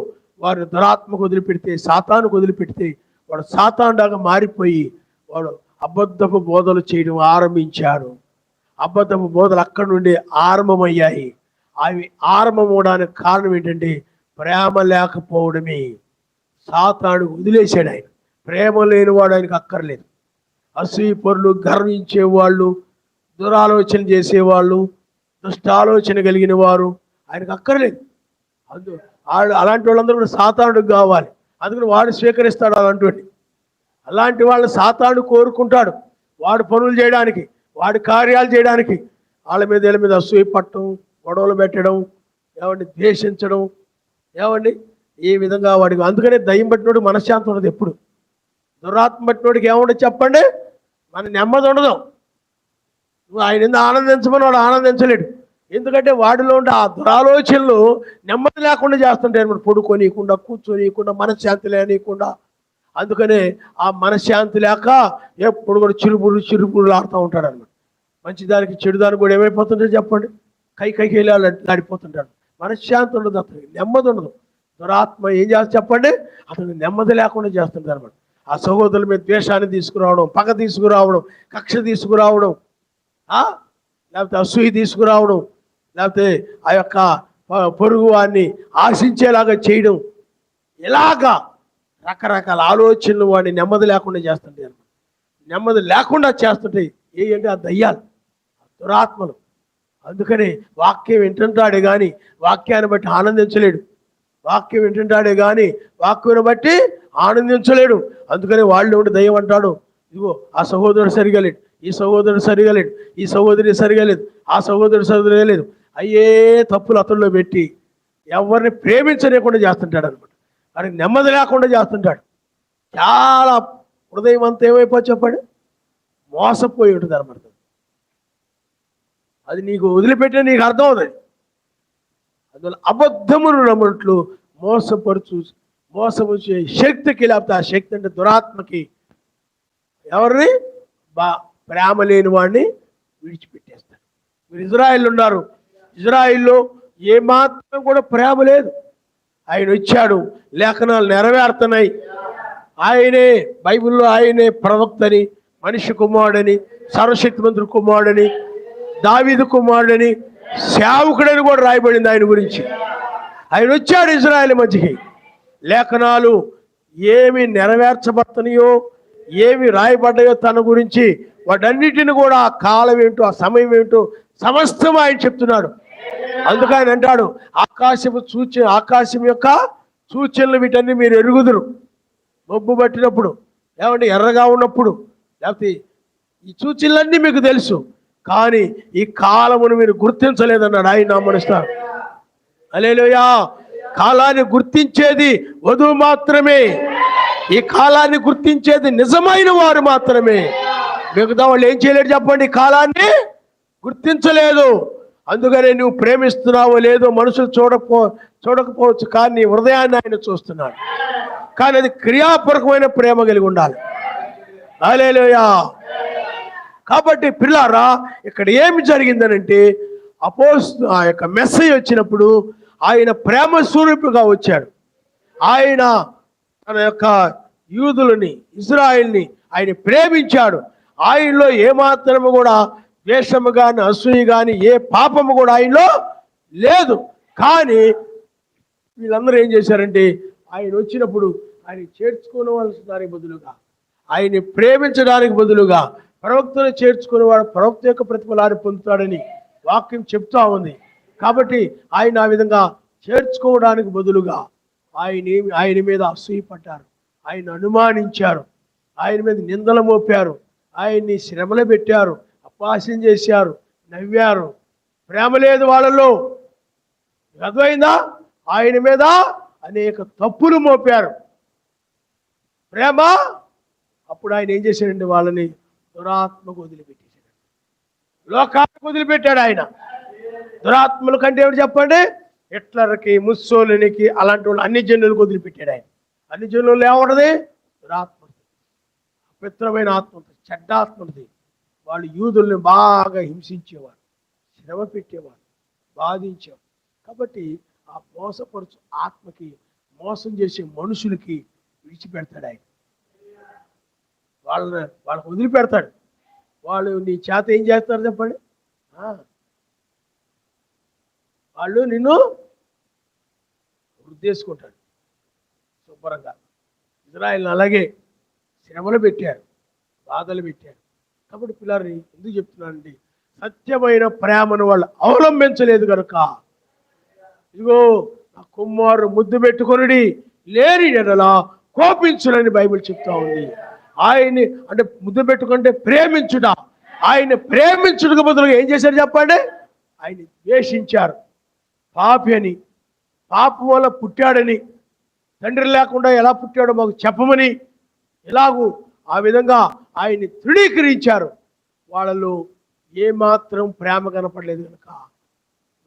వారు దురాత్మకు వదిలిపెడితే, సాతానుకు వదిలిపెడితే వాడు సాతానుగా మారిపోయి వాడు అబద్ధపు బోధలు చేయడం ఆరంభించాడు. అబద్ధపు బోధలు అక్కడి నుండి ఆరంభమయ్యాయి. అవి ఆరంభమవడానికి కారణం ఏంటంటే ప్రేమ లేకపోవడమే. సాతాను వదిలేశాడు. ఆయన ప్రేమ లేనివాడు ఆయనకు అక్కర్లేదు. అసూయపరులు, గర్వించేవాళ్ళు, దురాలోచన చేసేవాళ్ళు, దుష్టాలోచన కలిగిన వారు ఆయనకు అక్కర్లేదు. అలాంటి వాళ్ళందరూ కూడా సాతానుడికి కావాలి. అందుకని వాడు స్వీకరిస్తాడు అలాంటి వాళ్ళని సాతాను కోరుకుంటాడు. వాడు పనులు చేయడానికి, వాడి కార్యాలు చేయడానికి, వీళ్ళ మీద అసూయ పట్టడం, గొడవలు పెట్టడం, ద్వేషించడం, ఈ విధంగా వాడికి. అందుకనే దయ్యం పట్టినోడికి మనశ్శాంతి ఉండదు. ఎప్పుడు దురాత్మ పట్టినోడికి ఏముండదు చెప్పండి? మన నెమ్మది ఉండదు. నువ్వు ఆయన ఎందుకు ఆనందించమని వాడు ఆనందించలేడు. ఎందుకంటే వాడిలో ఉండే ఆ దురాలోచనలు నెమ్మది లేకుండా చేస్తుంటాయి అన్నమాట. పడుకోనీయకుండా, కూర్చోనీయకుండా, మనశ్శాంతి లేనియకుండా. అందుకనే ఆ మనశ్శాంతి లేక ఎప్పుడు కూడా చిరుపురులు ఆడుతూ ఉంటాడు అనమాట. మంచిదానికి చెడుదానికి కూడా ఏమైపోతుంటాడు చెప్పండి? కైకి వెళ్ళి ఆడిపోతుంటాడు. మనశ్శాంతి ఉండదు, అతనికి నెమ్మది ఉండదు. దురాత్మ ఏం చేస్తా చెప్పండి? అతనికి నెమ్మది లేకుండా చేస్తుంటాడు అనమాట. ఆ సహోదరుల మీద ద్వేషాన్ని తీసుకురావడం, పగ తీసుకురావడం, కక్ష తీసుకురావడం, లేకపోతే అసూయ తీసుకురావడం, లేకపోతే ఆ యొక్క పొరుగు వాడిని ఆశించేలాగా చేయడం, ఇలాగా రకరకాల ఆలోచనలు వాడిని నెమ్మది లేకుండా చేస్తుంటాయి అన్నమాట. నెమ్మది లేకుండా చేస్తుంటాయి ఏంటంటే ఆ దయ్యాలు, దురాత్మలు. అందుకని వాక్యం వింటుంటాడే కానీ వాక్యాన్ని బట్టి ఆనందించలేడు. వాక్యం వింటుంటాడే కానీ వాక్యాన్ని బట్టి ఆనందించలేడు. అందుకని వాళ్ళు ఉండి దయ్యం అంటాడు, ఇదిగో ఆ సహోదరుడు సరిగా లేడు, ఈ సహోదరుడు సరిగా లేడు, ఈ సహోదరి సరిగా లేదు, ఆ సహోదరుడు సరిగా లేదు, అయ్యే తప్పులు అతల్లో పెట్టి ఎవరిని ప్రేమించలేకుండా చేస్తుంటాడు అనమాట. వారికి నెమ్మది లేకుండా చేస్తుంటాడు. చాలా హృదయం అంతా ఏమైపో చెప్పండి? మోసపోయి ఉంటుంది అనమాట. అది నీకు వదిలిపెట్టే నీకు అర్థం అవుతుంది. అందువల్ల అబద్ధమును నమ్మినట్లు మోసము చే శక్తికి, లేకపోతే ఆ శక్తి అంటే దురాత్మకి ఎవరిని ప్రేమ లేని వాడిని విడిచిపెట్టేస్తారు. మీరు ఇజ్రాయిల్ ఉన్నారు, ఇజ్రాయిల్లో ఏమాత్రం కూడా ప్రేమ లేదు. ఆయన వచ్చాడు, లేఖనాలు నెరవేరుతున్నాయి. ఆయనే బైబిల్లో ఆయనే ప్రవక్తని, మనిషి కుమారుడని, సర్వశక్తిమంతుడు కుమారుడని, దావీదు కుమారుడని, సేవకుడని కూడా రాయబడింది ఆయన గురించి. ఆయన వచ్చాడు ఇజ్రాయెల్ మధ్యకి. లేఖనాలు ఏమి నెరవేర్చబడుతున్నాయో, ఏమి రాయబడ్డాయో తన గురించి, వాటన్నిటిని కూడా ఆ కాలం ఏంటో, ఆ సమయం ఏంటో సమస్తం ఆయన చెప్తున్నాడు. అందుకు ఆయన అంటాడు, ఆకాశం యొక్క సూచనలు వీటన్ని మీరు ఎరుగుదురు. మబ్బు పట్టినప్పుడు, ఏమంటే ఎర్రగా ఉన్నప్పుడు, లేకపోతే ఈ సూచనలన్నీ మీకు తెలుసు, కానీ ఈ కాలమును మీరు గుర్తించలేదన్నాడు ఆయన నామనుస్తారు. హల్లెలూయా. కాలాన్ని గుర్తించేది వధువు మాత్రమే. ఈ కాలాన్ని గుర్తించేది నిజమైన వారు మాత్రమే. మిగతా వాళ్ళు ఏం చేయలేరు చెప్పండి, కాలాన్ని గుర్తించలేదు. అందుకనే నువ్వు ప్రేమిస్తున్నావో లేదో మనుషులు చూడకపోవచ్చు, కానీ నీ హృదయాన్ని ఆయన చూస్తున్నాడు. కానీ అది క్రియాపూర్వకమైన ప్రేమ కలిగి ఉండాలి. హల్లెలూయా. కాబట్టి పిల్లారా, ఇక్కడ ఏమి జరిగిందనంటే, ఆ యొక్క మెస్సయ్య వచ్చినప్పుడు ఆయన ప్రేమ స్వరూపిగా వచ్చాడు. ఆయన తన యొక్క యూదులని, ఇజ్రాయిల్ని ఆయన ప్రేమించాడు. ఆయనలో ఏమాత్రము కూడా ద్వేషము కానీ, అసూయ కానీ, ఏ పాపము కూడా ఆయనలో లేదు. కానీ వీళ్ళందరూ ఏం చేశారంటే, ఆయన వచ్చినప్పుడు ఆయన చేర్చుకోవలసిన దానికి బదులుగా, ఆయన్ని ప్రేమించడానికి బదులుగా, ప్రవక్తను చేర్చుకునేవాడు ప్రవక్త యొక్క ప్రతిఫలాన్ని పొందుతాడని వాక్యం చెప్తా ఉంది. కాబట్టి ఆయన ఆ విధంగా చేర్చుకోవడానికి బదులుగా ఆయన మీద అసూయపడ్డారు, ఆయన అనుమానించారు, ఆయన మీద నిందలు మోపారు, ఆయన్ని శ్రమలు పెట్టారు, అపహాస్యం చేశారు, నవ్వారు. ప్రేమ లేదు వాళ్ళలో. అర్థమైందా? ఆయన మీద అనేక తప్పులు మోపారు. ప్రేమ, అప్పుడు ఆయన ఏం చేశాడండి, వాళ్ళని దురాత్మకు వదిలిపెట్టేశాడు, లోకానికి వదిలిపెట్టాడు. ఆయన దురాత్మల కంటే ఎవరు చెప్పండి, హిట్లర్కి, ముస్సోలినికి, అలాంటి వాళ్ళు అన్ని జనులకు వదిలిపెట్టాడు ఆయన. అన్ని జనులు ఏముంటది? దురాత్మ, అపవిత్రమైన ఆత్మ, చెడ్డ ఆత్మది. వాళ్ళు యూదుల్ని బాగా హింసించేవారు, శ్రమ పెట్టేవారు, బాధించేవారు. కాబట్టి ఆ మోసపరుచు ఆత్మకి, మోసం చేసే మనుషులకి విడిచిపెడతాడు ఆయన. వాళ్ళకి వదిలిపెడతాడు. వాళ్ళు నీ చేత ఏం చేస్తారు చెప్పండి? వాళ్ళు నిన్ను వృద్ధేసుకుంటాడు శుభ్రంగా. ఇజ్రాయిల్ని అలాగే శ్రమలు పెట్టారు, బాధలు పెట్టారు. కాబట్టి పిల్లల్ని ఎందుకు చెప్తున్నానండి, సత్యమైన ప్రేమను వాళ్ళు అవలంబించలేదు కనుక, ఇదిగో నా కుమారు ముద్దు పెట్టుకొనుడి, లేని ఎడలా కోపించునని బైబిల్ చెప్తా ఉంది. ఆయన్ని అంటే ముద్దు పెట్టుకుంటే ప్రేమించుట, ఆయన ప్రేమించుటకు బదులుగా ఏం చేశారు చెప్పండి? ఆయన్ని ద్వేషించారు. పాపి అని, పాపం వల్ల పుట్టాడని, తండ్రి లేకుండా ఎలా పుట్టాడో మాకు చెప్పమని, ఇలాగూ ఆ విధంగా ఆయన్ని తృణీకరించారు. వాళ్ళలో ఏమాత్రం ప్రేమ కనపడలేదు కనుక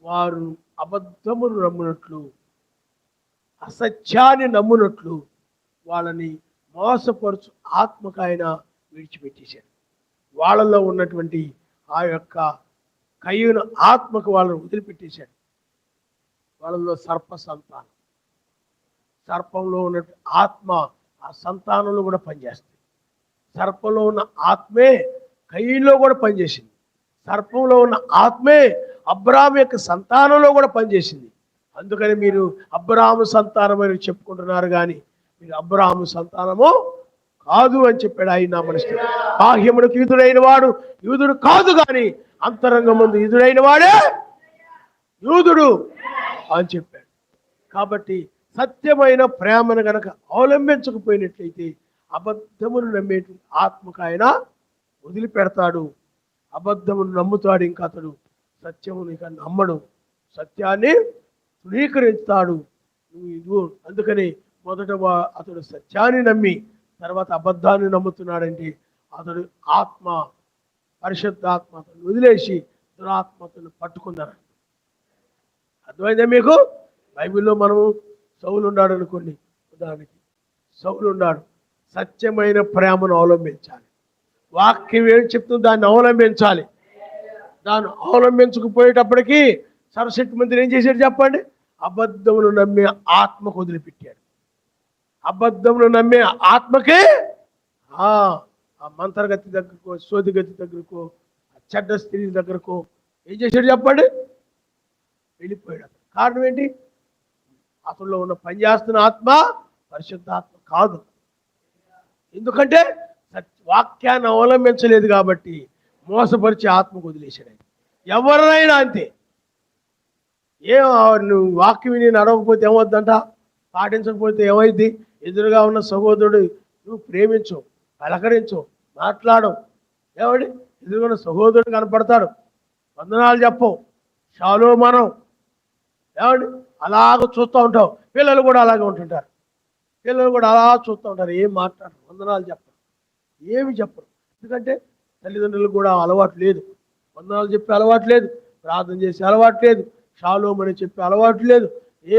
వారు అబద్ధమును నమ్మునట్లు, అసత్యాన్ని నమ్మునట్లు వాళ్ళని మోసపరుచు ఆత్మకు ఆయన విడిచిపెట్టేశారు. వాళ్ళలో ఉన్నటువంటి ఆ యొక్క కయ్యూన ఆత్మకు వాళ్ళని వదిలిపెట్టేశాడు. వాళ్ళలో సర్ప సంతానం, సర్పంలో ఉన్న ఆత్మ ఆ సంతానంలో కూడా పనిచేస్తుంది. సర్పంలో ఉన్న ఆత్మే కయ్యూలో కూడా పనిచేసింది. సర్పంలో ఉన్న ఆత్మే అబ్రాహాము యొక్క సంతానంలో కూడా పనిచేసింది. అందుకని మీరు అబ్రాహాము సంతానం అని చెప్పుకుంటున్నారు, కానీ మీరు అబ్రాహాము సంతానము కాదు అని చెప్పాడు ఆయన నా మనసులో. బాహ్యమునకు యూదుడైన వాడు యూదుడు కాదు, కానీ అంతరంగం ముందు యూదుడైన వాడే యూదుడు అని చెప్పాడు. కాబట్టి సత్యమైన ప్రేమను గనక అవలంబించకపోయినట్లయితే అబద్ధమును నమ్మేటువంటి ఆత్మకు ఆయన వదిలిపెడతాడు. అబద్ధమును నమ్ముతాడు, ఇంకా అతడు సత్యమును ఇక నమ్మడు, సత్యాన్ని తృణీకరిస్తాడు. అందుకని మొదట అతడు సత్యాన్ని నమ్మి తర్వాత అబద్ధాన్ని నమ్ముతున్నాడంటే అతడు ఆత్మ, పరిశుద్ధాత్మ అతను వదిలేసి దురాత్మతను పట్టుకున్నాడు. అర్థమైందా మీకు? బైబిల్లో మనము సౌలు ఉన్నాడు అనుకోండి, ఉదాహరణకి సౌలు ఉన్నాడు. సత్యమైన ప్రేమను అవలంబించాలి. వాక్యం ఏం చెప్తుందో దాన్ని అవలంబించాలి. దాన్ని అవలంబించకపోయేటప్పటికీ సరస్వతి మంత్రి ఏం చేశాడు చెప్పండి? అబద్ధమును నమ్మే ఆత్మకు వదిలిపెట్టాడు. అబద్ధమును నమ్మే ఆత్మకే ఆ మంత్రగతి దగ్గరకో, సోదిగతి దగ్గరకో, చెడ్డ స్త్రీ దగ్గరకో ఏం చేశాడు చెప్పండి? వెళ్ళిపోయాడు. కారణం ఏంటి? అతనిలో ఉన్న పనిచేస్తున్న ఆత్మ పరిశుద్ధాత్మ కాదు. ఎందుకంటే వాక్యాన్ని అవలంబించలేదు కాబట్టి మోసపరిచి ఆత్మకు వదిలేశాడు. ఎవరినైనా అంతే. నువ్వు వాక్యం విని నడవకపోతే ఏమవుద్దంట, పాటించకపోతే ఏమైంది? ఎదురుగా ఉన్న సహోదరుడు నువ్వు ప్రేమించు, పలకరించు, మాట్లాడు. ఏమండి, ఎదురుగా ఉన్న సహోదరుడు కనపడతాడు, వందనాలు చెప్పవు, షాలో మనం ఏమండి అలాగ చూస్తూ ఉంటావు. పిల్లలు కూడా అలాగే ఉంటుంటారు. పిల్లలు కూడా అలా చూస్తూ ఉంటారు, ఏం మాట్లాడరు, వందనాలు చెప్పరు, ఏమి చెప్పరు. ఎందుకంటే తల్లిదండ్రులకు కూడా అలవాటు లేదు, వందనాలు చెప్పే అలవాటు లేదు, ప్రార్థన చేసే అలవాటు లేదు, షాలోమ్ అని చెప్పే అలవాటు లేదు,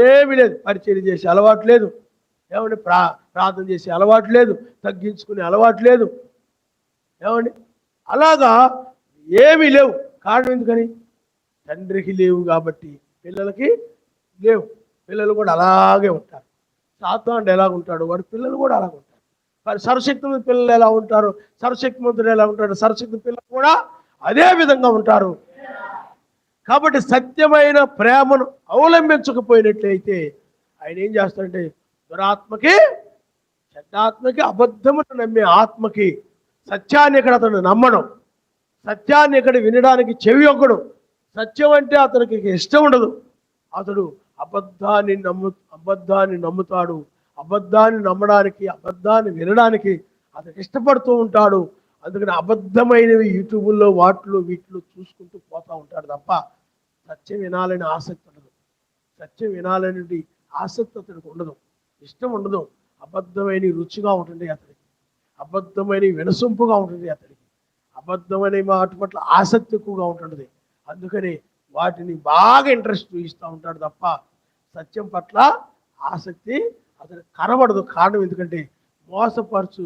ఏమీ లేదు, పరిచయం చేసే అలవాటు లేదు, ఏమండి ప్రార్థన చేసే అలవాటు లేదు, తగ్గించుకునే అలవాటు లేదు. ఏమండి అలాగా ఏమీ లేవు. కారణం ఎందుకని? తండ్రికి లేవు కాబట్టి పిల్లలకి లేవు. పిల్లలు కూడా అలాగే ఉంటారు. సాతానుడు ఎలాగ ఉంటాడు, వాడి పిల్లలు కూడా అలాగ ఉంటారు. మరి సర్వశక్తిమంతుల పిల్లలు ఎలా ఉంటారు, సర్వశక్తిమంతుడు ఎలా ఉంటాడు, సర్వశక్తి పిల్లలు కూడా అదే విధంగా ఉంటారు. కాబట్టి సత్యమైన ప్రేమను అవలంబించకపోయినట్లయితే ఆయన ఏం చేస్తాడంటే దురాత్మకి, చెడ్డాత్మకి, అబద్ధమును నమ్మే ఆత్మకి సత్యాన్ని ఇక్కడ అతను నమ్మడం, సత్యాన్ని ఇక్కడ వినడానికి చెవి ఒక్కడు, సత్యం అంటే అతనికి ఇష్టం ఉండదు. అతడు అబద్ధాన్ని నమ్ముతాడు. అబద్ధాన్ని నమ్మడానికి, అబద్ధాన్ని వినడానికి అతనికి ఇష్టపడుతూ ఉంటాడు. అందుకని అబద్ధమైనవి యూట్యూబుల్లో వీటిలో చూసుకుంటూ పోతూ ఉంటాడు తప్ప సత్యం వినాలని ఆసక్తి ఉండదు. సత్యం వినాలనే ఆసక్తి అతనికి ఉండదు, ఇష్టం ఉండదు. అబద్ధమైన రుచిగా ఉంటుంది అతనికి, అబద్ధమైన వినసొంపుగా ఉంటుంది అతనికి, అబద్ధమైన వాటి పట్ల ఆసక్తి ఎక్కువగా ఉంటుంది. అందుకని వాటిని బాగా ఇంట్రెస్ట్ చూపిస్తూ ఉంటాడు తప్ప సత్యం పట్ల ఆసక్తి అతనికి కనబడదు. కారణం ఎందుకంటే మోసపరచు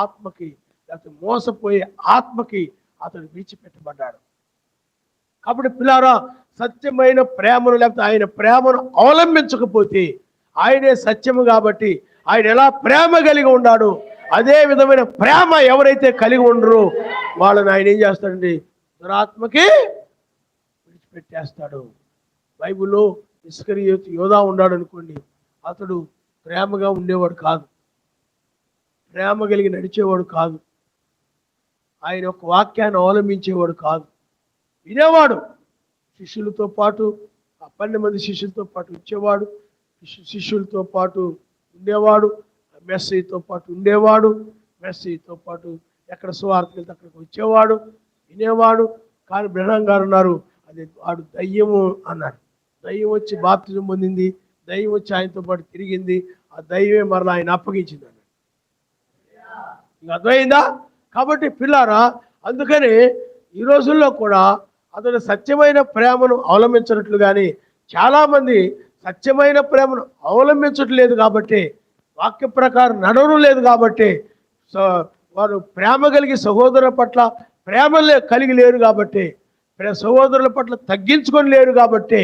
ఆత్మకి, లేకపోతే మోసపోయే ఆత్మకి అతడు విడిచిపెట్టబడ్డాడు. కాబట్టి పిల్లారా, సత్యమైన ప్రేమను, లేకపోతే ఆయన ప్రేమను అవలంబించకపోతే, ఆయనే సత్యము కాబట్టి ఆయన ఎలా ప్రేమ కలిగి ఉన్నాడు అదే విధమైన ప్రేమ ఎవరైతే కలిగి ఉండరో వాళ్ళని ఆయన ఏం చేస్తాడండి, దురాత్మకి విడిచిపెట్టేస్తాడు. బైబిల్లో ఇస్కరియోతు యోధా ఉన్నాడు అనుకోండి, అతడు ప్రేమగా ఉండేవాడు కాదు, ప్రేమ కలిగి నడిచేవాడు కాదు, ఆయన ఒక వాక్యాన్ని అవలంబించేవాడు కాదు. వినేవాడు, శిష్యులతో పాటు 12 మంది శిష్యులతో పాటు వచ్చేవాడు, శిష్యులతో పాటు ఉండేవాడు, మెస్సీతో పాటు ఉండేవాడు, మెస్సీతో పాటు ఎక్కడ సువార్తకి వెళ్తే అక్కడికి వచ్చేవాడు, వినేవాడు. కానీ బ్రహ్నం గారు ఉన్నారు, అది వాడు దయ్యము అన్నాడు. దయ్యం వచ్చి బాప్తిజం పొందింది, దయ్యం వచ్చి ఆయనతో పాటు తిరిగింది, ఆ దయ్యమే మరలా ఆయన అప్పగించింది అన్నాడు. ఇంకా అర్థమైందా? కాబట్టి పిల్లారా, అందుకని ఈ రోజుల్లో కూడా అతను సత్యమైన ప్రేమను అవలంబించినట్లు కానీ చాలామంది సత్యమైన ప్రేమను అవలంబించట్లేదు కాబట్టి, వాక్య ప్రకారం నడవడం లేదు కాబట్టి, వారు ప్రేమ కలిగి సహోదరుల పట్ల ప్రేమ కలిగి లేరు కాబట్టి, సహోదరుల పట్ల తగ్గించుకొని లేరు కాబట్టి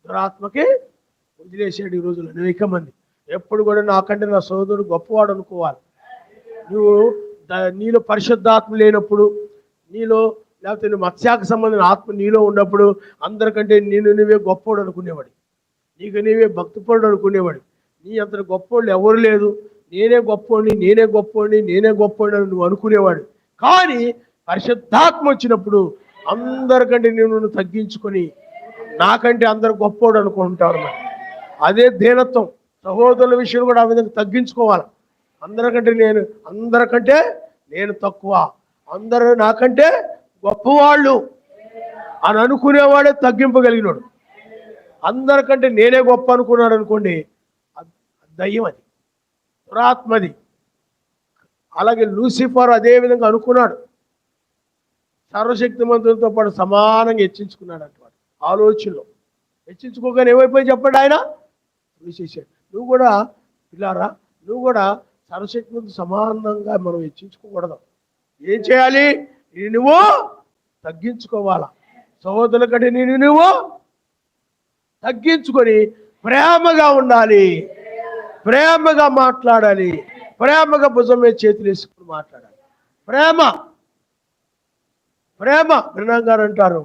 దురాత్మకి వదిలేసాడు. ఈ రోజుల్లో అనేక మంది ఎప్పుడు కూడా నాకంటే నా సహోదరుడు గొప్పవాడు అనుకోవాలి. నీలో పరిశుద్ధాత్మ లేనప్పుడు, నీలో లేకపోతే నువ్వు మత్స్యాకు సంబంధించిన ఆత్మ నీలో ఉన్నప్పుడు అందరికంటే నువ్వే గొప్పవాడు అనుకునేవాడు, నీకు నీవే భక్తిపరుడు అనుకునేవాడు. నీ అంత గొప్పవాళ్ళు ఎవరు లేదు, నేనే గొప్పవాడిని అని నువ్వు అనుకునేవాడు. కానీ పరిశుద్ధాత్మ వచ్చినప్పుడు అందరికంటే నువ్వు తగ్గించుకొని నాకంటే అందరు గొప్పవాడు అనుకుంటారు. మరి అదే దీనత్వం. సహోదరుల విషయం కూడా ఆ విధంగా తగ్గించుకోవాలి. అందరికంటే నేను తక్కువ, అందరూ నాకంటే గొప్పవాళ్ళు అని అనుకునేవాడే తగ్గింపగలిగినాడు. అందరికంటే నేనే గొప్ప అనుకున్నాడు అనుకోండి, దయ్యం, అది దురాత్మది. అలాగే లూసిఫర్ అదే విధంగా అనుకున్నాడు, సర్వశక్తిమంతులతో పాటు సమానంగా హెచ్చించుకున్నాడు అంటాడు ఆలోచనలో. హెచ్చించుకోగానే ఏమైపోయి చెప్పండి, ఆయన చూసేసాడు. నువ్వు కూడా పిల్లారా, నువ్వు కూడా సర్వశక్తిమంతులతో సమానంగా మనం హెచ్చించుకోకూడదు. ఏం చేయాలి? నువ్వు తగ్గించుకోవాలా. సహోదరుల కంటే నువ్వు తగ్గించుకొని ప్రేమగా ఉండాలి, ప్రేమగా మాట్లాడాలి, ప్రేమగా భుజం మీద చేతులు వేసుకుని మాట్లాడాలి. ప్రేమ బ్రహ్నం గారు అంటారు,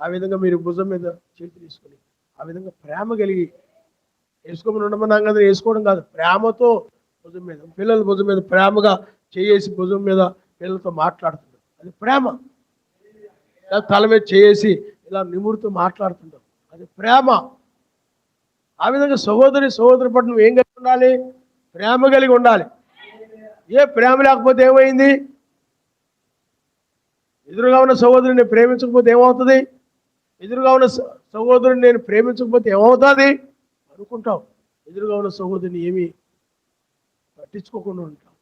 ఆ విధంగా మీరు భుజం మీద చేతులు వేసుకొని ఆ విధంగా ప్రేమ కలిగి వేసుకోమని ఉండమన్నాం కదా, వేసుకోవడం కాదు, ప్రేమతో భుజం మీద, పిల్లల భుజం మీద ప్రేమగా చేసి భుజం మీద పిల్లలతో మాట్లాడుతుంటాం, అది ప్రేమ. తల మీద చేసి ఇలా నిమురుతూ మాట్లాడుతుంటాం, అది ప్రేమ. ఆ విధంగా సహోదరి పట్ల నువ్వు ఏం కలిగి ఉండాలి? ప్రేమ కలిగి ఉండాలి. ఏ ప్రేమ లేకపోతే ఏమైంది? ఎదురుగా ఉన్న సహోదరుని నేను ప్రేమించకపోతే ఏమవుతుంది? ఎదురుగా ఉన్న సహోదరుని నేను ప్రేమించకపోతే ఏమవుతుంది అనుకుంటావు. ఎదురుగా ఉన్న సహోదరుని ఏమీ పట్టించుకోకుండా ఉంటాం,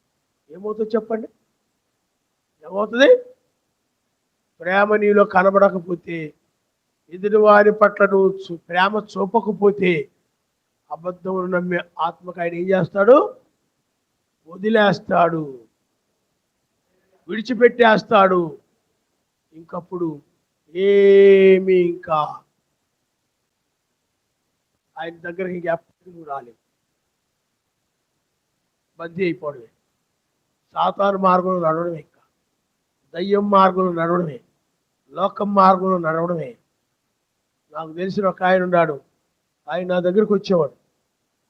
ఏమవుతుంది చెప్పండి? ఏమవుతుంది? ప్రేమ నీలో కనబడకపోతే, ఎదుటివారి పట్ల నువ్వు ప్రేమ చూపకపోతే, అబద్ధమును నమ్మే ఆత్మకు ఆయన ఏం చేస్తాడు? వదిలేస్తాడు, విడిచిపెట్టేస్తాడు. ఇంకప్పుడు ఏమి ఇంకా ఆయన దగ్గరికి ఎప్పటికీ నువ్వు రాలేవు, బందీ అయిపోవడమే. సాతాను మార్గంలో నడవడమే, ఇంకా దయ్యం మార్గంలో నడవడమే, లోకం మార్గంలో నడవడమే. నాకు తెలిసిన ఒక ఆయన ఉన్నాడు, ఆయన నా దగ్గరికి వచ్చేవాడు.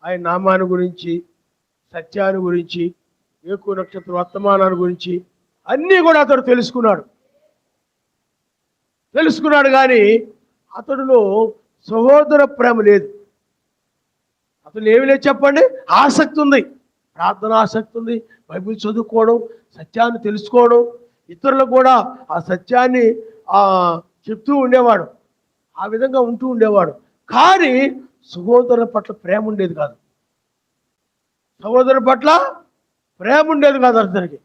ఆయన నామాన్ని గురించి, సత్యాన్ని గురించి, ఏకు నక్షత్ర వర్తమానాన్ని గురించి అన్నీ కూడా అతడు తెలుసుకున్నాడు కానీ అతడిలో సహోదర ప్రేమ లేదు. అతను ఏమి లేదు చెప్పండి? ఆసక్తి ఉంది, ప్రార్థన ఆసక్తి ఉంది, బైబిల్ చదువుకోవడం, సత్యాన్ని తెలుసుకోవడం, ఇతరులకు కూడా ఆ సత్యాన్ని చెప్తూ ఉండేవాడు, ఆ విధంగా ఉంటూ ఉండేవాడు. కానీ సహోదరుల పట్ల ప్రేమ ఉండేది కాదు. సహోదరుల పట్ల ప్రేమ ఉండేది కాదు అతనికి.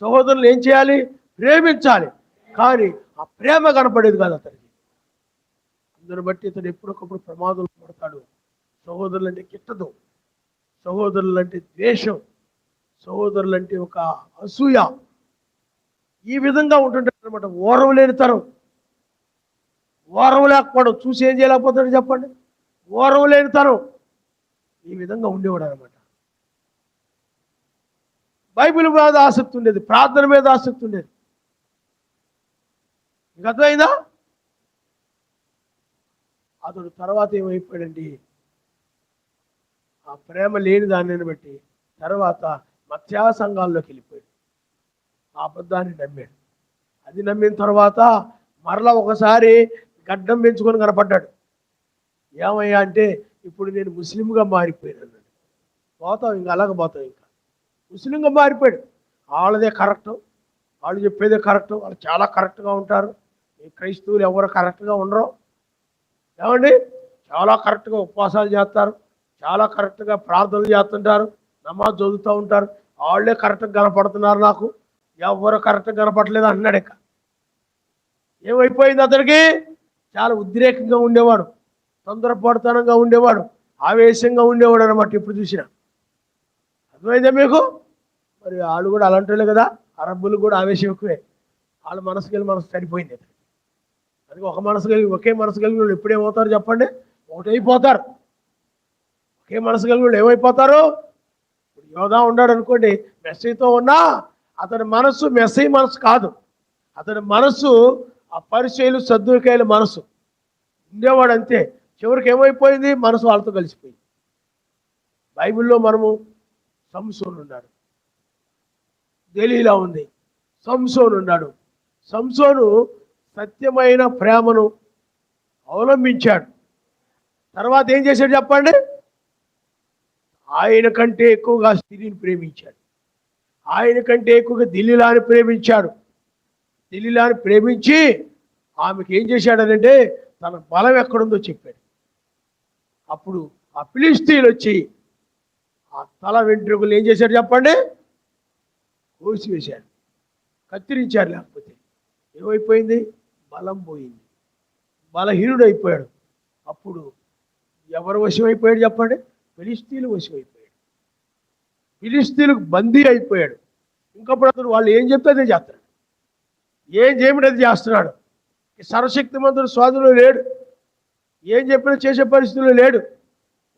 సహోదరులు ఏం చేయాలి? ప్రేమించాలి, కానీ ఆ ప్రేమ కనపడేది కాదు అతనికి. అందుని బట్టి ఇతను ఎప్పటికప్పుడు ప్రమాదంలో పడతాడు. సహోదరులు అంటే గిట్టదు, సహోదరులు అంటే ద్వేషం, సహోదరులు అంటే ఒక అసూయ, ఈ విధంగా ఉంటుంటాడు అనమాట. ఓరం లేని తరం, ఓరం లేకపోవడం, చూసి ఏం చేయలేకపోతాడు చెప్పండి? ఓరం లేని తరం, ఈ విధంగా ఉండేవాడు అనమాట. బైబిల్ మీద ఆసక్తి ఉండేది, ప్రార్థన మీద ఆసక్తి ఉండేది. మీకు అర్థమైందా? అతడు తర్వాత ఏమైపోయాడండి? ఆ ప్రేమ లేని దానిని బట్టి తర్వాత మత్స్యా సంఘాల్లోకి వెళ్ళిపోయాడు, ఆ అబద్ధాన్ని నమ్మాడు. అది నమ్మిన తర్వాత మరలా ఒకసారి గడ్డం పెంచుకొని కనపడ్డాడు. ఏమయ్యా అంటే, ఇప్పుడు నేను ముస్లింగా మారిపోయాను అన్నాడు. పోతాం, ఇంకా అలాగ పోతాం, ఇంకా ముస్లింగా మారిపోయాడు. వాళ్ళదే కరెక్ట్, వాళ్ళు చెప్పేదే కరెక్ట్, వాళ్ళు చాలా కరెక్ట్గా ఉంటారు. ఈ క్రైస్తవులు ఎవరు కరెక్ట్గా ఉండరు ఏమండి? చాలా కరెక్ట్గా ఉపవాసాలు చేస్తారు, చాలా కరెక్ట్గా ప్రార్థనలు చేస్తుంటారు, నమాజ్ చదువుతూ ఉంటారు. వాళ్ళే కరెక్ట్గా కనపడుతున్నారు, నాకు ఎవరు కరెక్ట్గా కనపడలేదు అన్నాడు. ఇక ఏమైపోయింది? అతనికి చాలా ఉద్రేకంగా ఉండేవాడు, తొందరపడుతనంగా ఉండేవాడు, ఆవేశంగా ఉండేవాడు అనమాట. ఇప్పుడు చూసిన అర్థమైందా మీకు? మరి వాళ్ళు కూడా అలాంటి కదా, అరబ్బులు కూడా ఆవేశం ఎక్కువే. వాళ్ళ మనసు కలిగి మనసు సరిపోయింది. అది ఒక మనసు కలిగి, ఒకే మనసు కలిగిన వాళ్ళు ఎప్పుడేమవుతారు చెప్పండి? ఒకటైపోతారు. ఒకే మనసు కలిగిన వాళ్ళు ఏమైపోతారు? ఇప్పుడు యోధా ఉన్నాడు అనుకోండి, మెస్సీతో ఉన్నా అతని మనసు మెస్సీ మనసు కాదు, అతని మనసు ఆ పరిచయులు సద్దుకాయల మనసు ఉండేవాడు అంతే. చివరికి ఏమైపోయింది? మనసు వాళ్ళతో కలిసిపోయింది. బైబిల్లో మనము సంసోను ఉన్నాడు, దెలీలా ఉంది, సంసోను ఉన్నాడు. సంసోను సత్యమైన ప్రేమను అవలంబించాడు. తర్వాత ఏం చేశాడు చెప్పండి? ఆయన కంటే ఎక్కువగా స్త్రీని ప్రేమించాడు, ఆయన కంటే ఎక్కువగా దెలీలాని ప్రేమించాడు. దెలీలాని ప్రేమించి ఆమెకి ఏం చేశాడనంటే తన బలం ఎక్కడుందో చెప్పాడు. అప్పుడు ఆ ఫిలిష్తీయులు వచ్చి ఆ తల వెంట్రుకలు ఏం చేశాడు చెప్పండి? కోసివేశాడు, కత్తిరించారు. లేకపోతే ఏమైపోయింది? బలం పోయింది, బలహీనుడు అయిపోయాడు. అప్పుడు ఎవరు వశమైపోయాడు చెప్పండి? ఫిలిష్తీయులు వశమైపోయాడు, ఫిలిష్తీయులకు బందీ అయిపోయాడు. ఇంకప్పుడు అతను వాళ్ళు ఏం చెప్తే అదే చేస్తాడు, ఏం చేయమంటే అది చేస్తున్నాడు. సర్వశక్తిమంతుడు స్వాధీనంలో లేడు, ఏం చెప్పినా చేసే పరిస్థితుల్లో లేడు.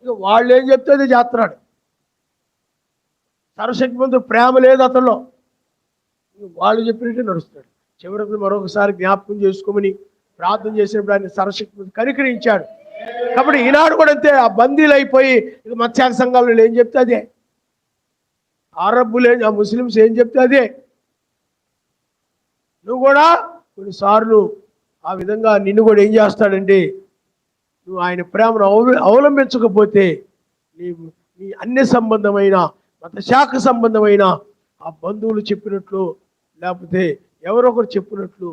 ఇక వాళ్ళు ఏం చెప్తే అది చేస్తున్నాడు. సర్వశక్తిమంతుడు ప్రేమ లేదు అతనిలో, వాళ్ళు చెప్పినట్టే నడుస్తాడు. చివరికి మరొకసారి జ్ఞాపకం చేసుకోమని ప్రార్థన చేసినప్పుడు ఆయన సర్వశక్తిమంతుడు కనికరించాడు. కాబట్టి ఈనాడు కూడా అంతే. ఆ బందీలు అయిపోయి ఇక మత్స్యాగ సంఘాలు ఏం చెప్తే అదే, అరబ్బులు ఆ ముస్లిమ్స్ ఏం చెప్తే అదే. నువ్వు కూడా కొన్నిసార్లు ఆ విధంగా నిన్ను కూడా ఏం చేస్తాడంటే, నువ్వు ఆయన ప్రేమను అవలంబించకపోతే నీ నీ అన్య సంబంధమైన మతశాఖ సంబంధమైన ఆ బంధువులు చెప్పినట్లు లేకపోతే ఎవరొకరు చెప్పినట్లు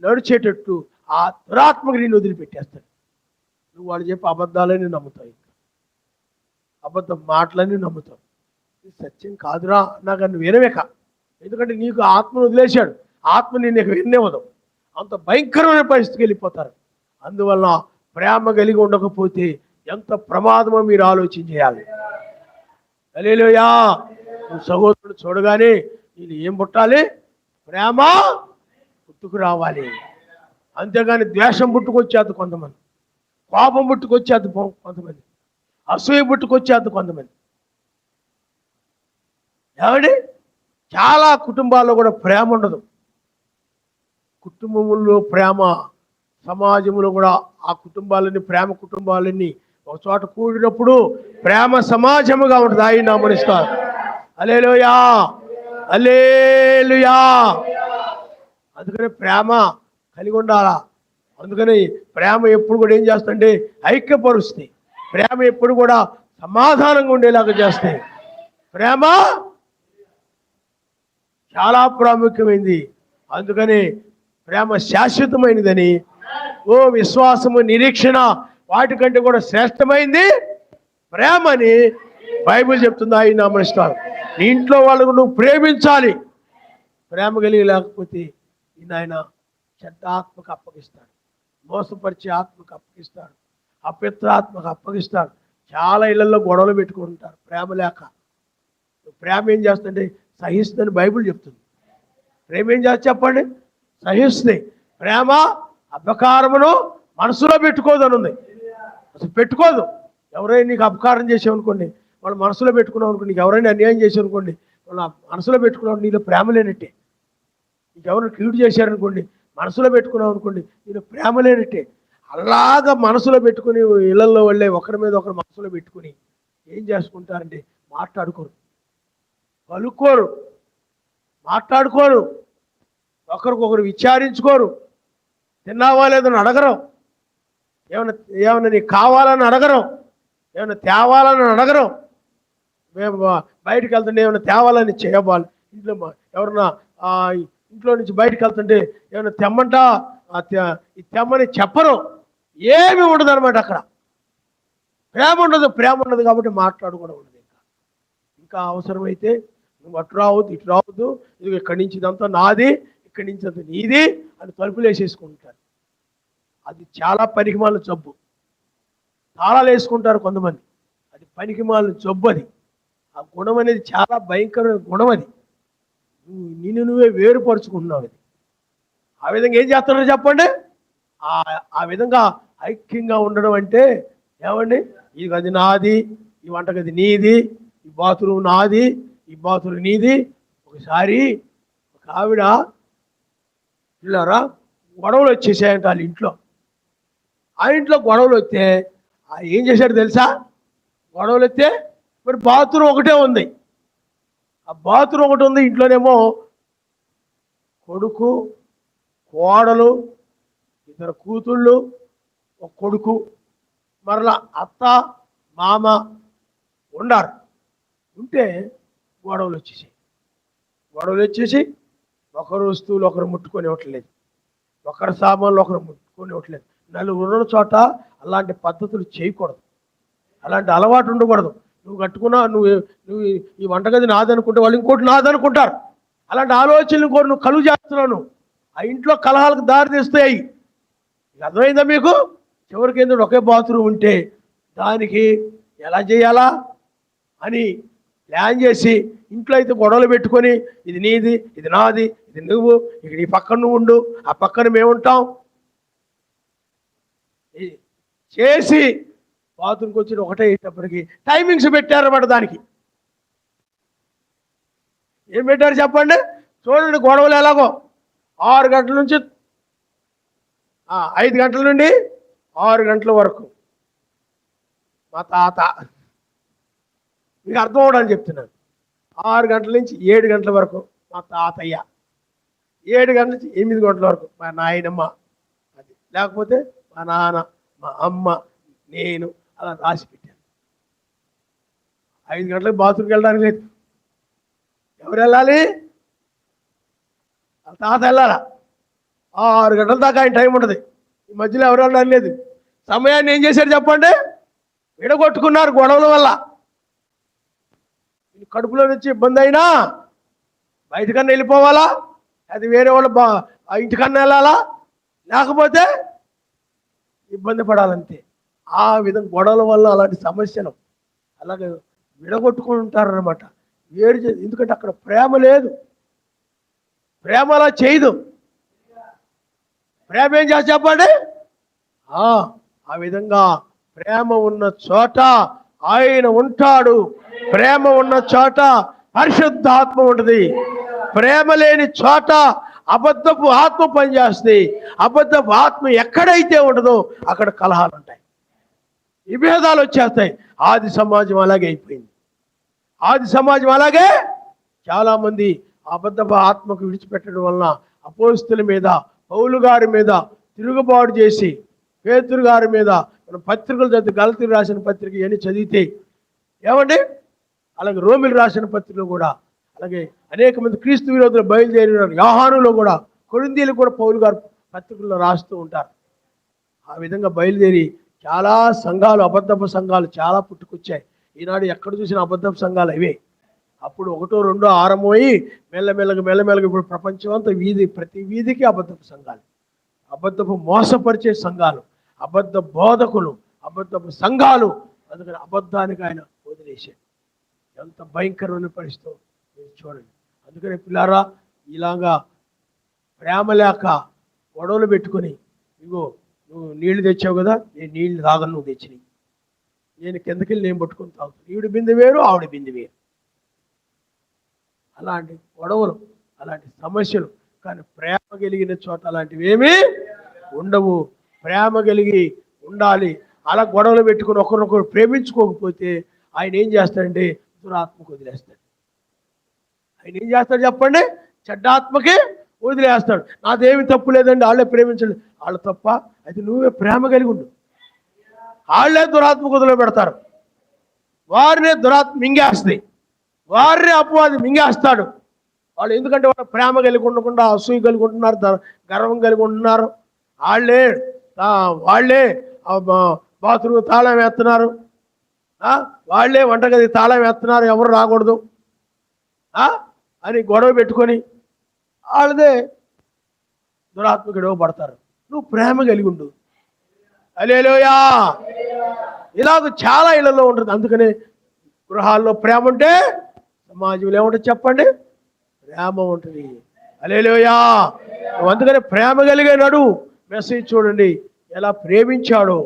నడిచేటట్లు ఆ దురాత్మకు నేను వదిలిపెట్టేస్తాడు. నువ్వు వాళ్ళు చెప్పి అబద్ధాలని నమ్ముతావు, ఇంకా అబద్ధం మాటలని నమ్ముతావు. ఇది సత్యం కాదురా నాకు నువ్వు వినవేక. ఎందుకంటే నీకు ఆత్మను వదిలేశాడు, ఆత్మ నీకు వినేవదు. అంత భయంకరమైన పరిస్థితికి వెళ్ళిపోతారు. అందువల్ల ప్రేమ కలిగి ఉండకపోతే ఎంత ప్రమాదమో మీరు ఆలోచన చేయాలి. హల్లెలూయా. నువ్వు సహోదరుడు చూడగానే నేను ఏం పుట్టాలి? ప్రేమ పుట్టుకు రావాలి. అంతేగాని ద్వేషం పుట్టుకొచ్చేది కొంతమంది, కోపం పుట్టుకొచ్చేది కొంతమంది, అసూయ పుట్టుకొచ్చేది కొంతమంది. ఏమండి, చాలా కుటుంబాల్లో కూడా ప్రేమ ఉండదు. కుటుంబంలో ప్రేమ, సమాజంలో కూడా ఆ కుటుంబాలన్నీ ప్రేమ కుటుంబాలన్నీ ఒక చోట కూడినప్పుడు ప్రేమ సమాజముగా ఉంటుంది. ఆయన నామనిస్తారు. హల్లెలూయా, హల్లెలూయా. అందుకని ప్రేమ కలిగి ఉండాలా. అందుకని ప్రేమ ఎప్పుడు కూడా ఏం చేస్తుంటే ఐక్యపరుస్తాయి. ప్రేమ ఎప్పుడు కూడా సమాధానంగా ఉండేలాగా చేస్తాయి. ప్రేమ చాలా ప్రాముఖ్యమైనది. అందుకని ప్రేమ శాశ్వతమైనదని, ఓ విశ్వాసము నిరీక్షణ వాటికంటే కూడా శ్రేష్టమైంది ప్రేమ అని బైబిల్ చెప్తుంది. ఆయన నామనిస్తారు. నీ ఇంట్లో వాళ్ళకు నువ్వు ప్రేమించాలి. ప్రేమ కలిగి లేకపోతే ఆయన చెడ్డ ఆత్మకు అప్పగిస్తాడు, మోసపరిచే ఆత్మకు అప్పగిస్తాడు, అపవిత్ర ఆత్మకు అప్పగిస్తాడు. చాలా ఇళ్లలో గొడవలు పెట్టుకుంటారు ప్రేమ లేక. ప్రేమ ఏం చేస్తుంటే సహిస్తుందని బైబిల్ చెప్తుంది. ప్రేమ ఏం చేస్తే చెప్పండి? సహిస్తుంది. ప్రేమ అపకారమును మనసులో పెట్టుకోదు అని ఉంది. అసలు పెట్టుకోదు. ఎవరైనా నీకు అపకారం చేసావనుకోండి, వాళ్ళు మనసులో పెట్టుకున్నావు అనుకోండి, నీకు ఎవరైనా అన్యాయం చేసావనుకోండి, వాళ్ళు మనసులో పెట్టుకున్నావు, నీలో ప్రేమ లేనట్టే. నీకు ఎవరైనా కీడు చేశారనుకోండి, మనసులో పెట్టుకున్నావు అనుకోండి, నీలో ప్రేమ లేనట్టే. అలాగా మనసులో పెట్టుకుని ఇళ్లలో వెళ్ళే ఒకరి మీద ఒకరు మనసులో పెట్టుకుని ఏం చేసుకుంటారంటే మాట్లాడుకోరు, పలుకోరు, మాట్లాడుకోరు, ఒకరికొకరు విచారించుకోరు, తిన్నావా లేదని అడగరు, ఏమన్నా నీకు కావాలని అడగరు, ఏమైనా తేవాలని అడగరు. మేము బయటకు వెళ్తుంటే ఏమైనా తేవాలని చేయబాలి. ఇంట్లో ఎవరన్నా ఇంట్లో నుంచి బయటకు వెళ్తుంటే ఏమైనా తెమ్మంటా ఇది తెమ్మని చెప్పరు. ఏమి ఉండదు అనమాట. అక్కడ ప్రేమ ఉండదు. ప్రేమ ఉండదు కాబట్టి మాట్లాడుకోవడం ఉండదు. ఇంకా అవసరమైతే నువ్వు అటు రావద్దు, ఇటు రావద్దు, ఇది ఇక్కడి నుంచి ఇదంతా నాది, ఇక్కడి నుంచి అంతా నీది అని తలుపులు వేసేసుకుంటారు. అది చాలా పనికిమాలిన జబ్బు. తాళాలు వేసుకుంటారు కొంతమంది. అది పనికిమాలిన జబ్బు. అది ఆ గుణం అనేది చాలా భయంకరమైన గుణం. అది నిన్ను నువ్వే వేరుపరుచుకుంటున్నావు. అది ఆ విధంగా ఏం చేస్తున్నారో చెప్పండి. ఆ విధంగా ఐక్యంగా ఉండడం అంటే ఏమండి, ఈ గది నాది, ఈ వంటగది నీది, ఈ బాత్రూమ్ నాది, ఈ బాత్రూమ్ నీది. ఒకసారి ఒక ఆవిడ పిల్లరా గొడవలు వచ్చేసాయంట వాళ్ళ ఇంట్లో. ఆ ఇంట్లో గొడవలు వస్తే ఏం చేశాడు తెలుసా? గొడవలు వస్తే మరి బాత్రూమ్ ఒకటే ఉంది. ఆ బాత్రూమ్ ఒకటి ఉంది. ఇంట్లోనేమో కొడుకు, కోడలు, ఇద్దరు కూతుళ్ళు, ఒక కొడుకు, మరలా అత్త, మామ ఉండారు. ఉంటే గొడవలు వచ్చేసి ఒకరు వస్తువులు ఒకరు ముట్టుకొని ఇవ్వట్లేదు, ఒకరి సామాన్లు ఒకరు ముట్టుకొని ఇవ్వట్లేదు. నలుగురు ఉన్న చోట అలాంటి పద్ధతులు చేయకూడదు, అలాంటి అలవాటు ఉండకూడదు. నువ్వు కట్టుకున్నా, నువ్వు ఈ వంటగది నాదనుకుంటే వాళ్ళు ఇంకోటి నాదనుకుంటారు. అలాంటి ఆలోచనలు కూడా నువ్వు కలుగు చేస్తున్నావు. ఆ ఇంట్లో కలహాలకు దారి తీస్తాయి. అర్థమైందా మీకు? చివరికి ఏంటంటే ఒకే బాత్రూమ్ ఉంటే దానికి ఎలా చేయాలా అని ప్లాన్ చేసి ఇంట్లో అయితే గొడవలు పెట్టుకొని ఇది నీది, ఇది నాది, ఇది నువ్వు, ఇక్కడ ఈ పక్కన నువ్వు ఉండు, ఆ పక్కన మేముంటాం చేసి బాత్రూమ్కి వచ్చి ఒకటే అయ్యేటప్పటికి టైమింగ్స్ పెట్టారన్నమాట. దానికి ఏం పెట్టారు చెప్పండి? చూడండి, గొడవలు ఎలాగో 6 గంటల నుంచి 5 గంటల నుండి 6 గంటల వరకు మా తాత. మీకు అర్థం అవడానికి చెప్తున్నాను. 6 గంటల నుంచి 7 గంటల వరకు మా తాతయ్య, 7 గంటల నుంచి 8 గంటల వరకు మా నాయనమ్మ, అది లేకపోతే మా నాన్న, మా అమ్మ, నేను అలా రాసి పెట్టాను. 5 గంటలకు బాత్రూమ్కి వెళ్ళడానికి లేదు. ఎవరు వెళ్ళాలి? తాత వెళ్ళాలా? 6 గంటల దాకా ఆయన టైం ఉంటుంది. ఈ మధ్యలో ఎవరు వెళ్ళడానికి లేదు. సమయాన్ని ఏం చేశారు చెప్పండి? విడగొట్టుకున్నారు గొడవల వల్ల. కడుపులో నుంచి ఇబ్బంది అయినా బయటకన్నా వెళ్ళిపోవాలా, అది వేరే వాళ్ళ ఇంటికన్నా వెళ్ళాలా, లేకపోతే ఇబ్బంది పడాలంతే. ఆ విధంగా గొడవల వల్ల అలాంటి సమస్యలు అలాగే విడగొట్టుకుంటారనమాట. వేరు చేసి, ఎందుకంటే అక్కడ ప్రేమ లేదు. ప్రేమ అలా చేయదు. ప్రేమ ఏం చేసి చెప్పండి? ఆ విధంగా ప్రేమ ఉన్న చోట ఆయన ఉంటాడు. ప్రేమ ఉన్న చోట పరిశుద్ధాత్మ ఉంటుంది. ప్రేమ లేని చోట అబద్ధపు ఆత్మ పనిచేస్తుంది. అబద్ధపు ఆత్మ ఎక్కడైతే ఉండదో అక్కడ కలహాలు ఉంటాయి, విభేదాలు వచ్చేస్తాయి. ఆది సమాజం అలాగే అయిపోయింది. ఆది సమాజం అలాగే చాలామంది అబద్ధపు ఆత్మకు విడిచిపెట్టడం వలన అపోస్తలుల మీద, పౌలు గారి మీద తిరుగుబాటు చేసి, పేతురు గారి మీద మన పత్రికలు చదివి, గలతీ రాసిన పత్రిక ఇవన్నీ చదివితే ఏమండి, అలాగే రోమిలు రాసిన పత్రికలు కూడా, అలాగే అనేక మంది క్రీస్తు విరోధులు బయలుదేరినారు. యోహానులో కూడా, కొరింథీయులు కూడా పౌలు గారు పత్రికల్లో రాస్తూ ఉంటారు. ఆ విధంగా బయలుదేరి చాలా సంఘాలు, అబద్ధపు సంఘాలు చాలా పుట్టుకొచ్చాయి. ఈనాడు ఎక్కడ చూసిన అబద్ధపు సంఘాలు అవే. అప్పుడు 1, 2 ఆరంభమయ్యి మెల్లమెల్లగా ఇప్పుడు ప్రపంచం అంతా ప్రతి వీధికి అబద్ధపు సంఘాలు, అబద్ధపు మోసపరిచే సంఘాలు, అబద్ధ బోధకులు, అబద్ధపు సంఘాలు. అందుకని అబద్ధానికి ఆయన వదిలేశాడు. ఎంత భయంకరమైన పరిస్థితి మీరు చూడండి. అందుకని పిల్లారా, ఇలాగా ప్రేమ లేక గొడవలు పెట్టుకొని, ఇగో నువ్వు నీళ్లు తెచ్చావు కదా, నేను నీళ్లు తాగను, నువ్వు తెచ్చినాయి, నేను కిందకెళ్ళి నేను పట్టుకొని తాగుతాను, ఈవిడ బిందె వేరు ఆవిడ బిందె వేరు. అలాంటి గొడవలు, అలాంటి సమస్యలు. కానీ ప్రేమ కలిగిన చోట అలాంటివి ఏమీ ఉండవు. ప్రేమ కలిగి ఉండాలి. అలా గొడవలు పెట్టుకుని ఒకరినొకరు ప్రేమించుకోకపోతే ఆయన ఏం చేస్తాడంటే దురాత్మకు వదిలేస్తాడు. ఆయన ఏం చేస్తాడు చెప్పండి? చెడ్డాత్మకి వదిలేస్తాడు. నాదేమి తప్పు లేదండి, వాళ్ళే ప్రేమించండి. వాళ్ళ తప్ప అయితే నువ్వే ప్రేమ కలిగి ఉండు. వాళ్ళే దురాత్మకు వదిలి పెడతారు. వారినే దురాత్మ మింగేస్తుంది, వారినే అపవాది మింగేస్తాడు. వాళ్ళు ఎందుకంటే వాళ్ళు ప్రేమ కలిగి ఉండకుండా అసూయ కలిగి ఉంటున్నారు, గర్వం కలిగి ఉంటున్నారు. వాళ్ళే బాత్రూమ్ తాళం వేస్తున్నారు, వాళ్ళే వంటగది తాళం వేస్తున్నారు, ఎవరు రాకూడదు అని గొడవ పెట్టుకొని వాళ్ళదే దురాత్మకు గొడవ పడతారు. నువ్వు ప్రేమ కలిగి ఉండు. హల్లెలూయా. ఇలాగ చాలా ఇళ్లలో ఉంటుంది. అందుకనే గృహాల్లో ప్రేమ ఉంటే సమాజంలో ఏముంటుంది చెప్పండి? ప్రేమ ఉంటుంది. హల్లెలూయా. అందుకనే ప్రేమ కలిగే నడు. మెసేజ్ చూడండి ఎలా ప్రేమించాడో.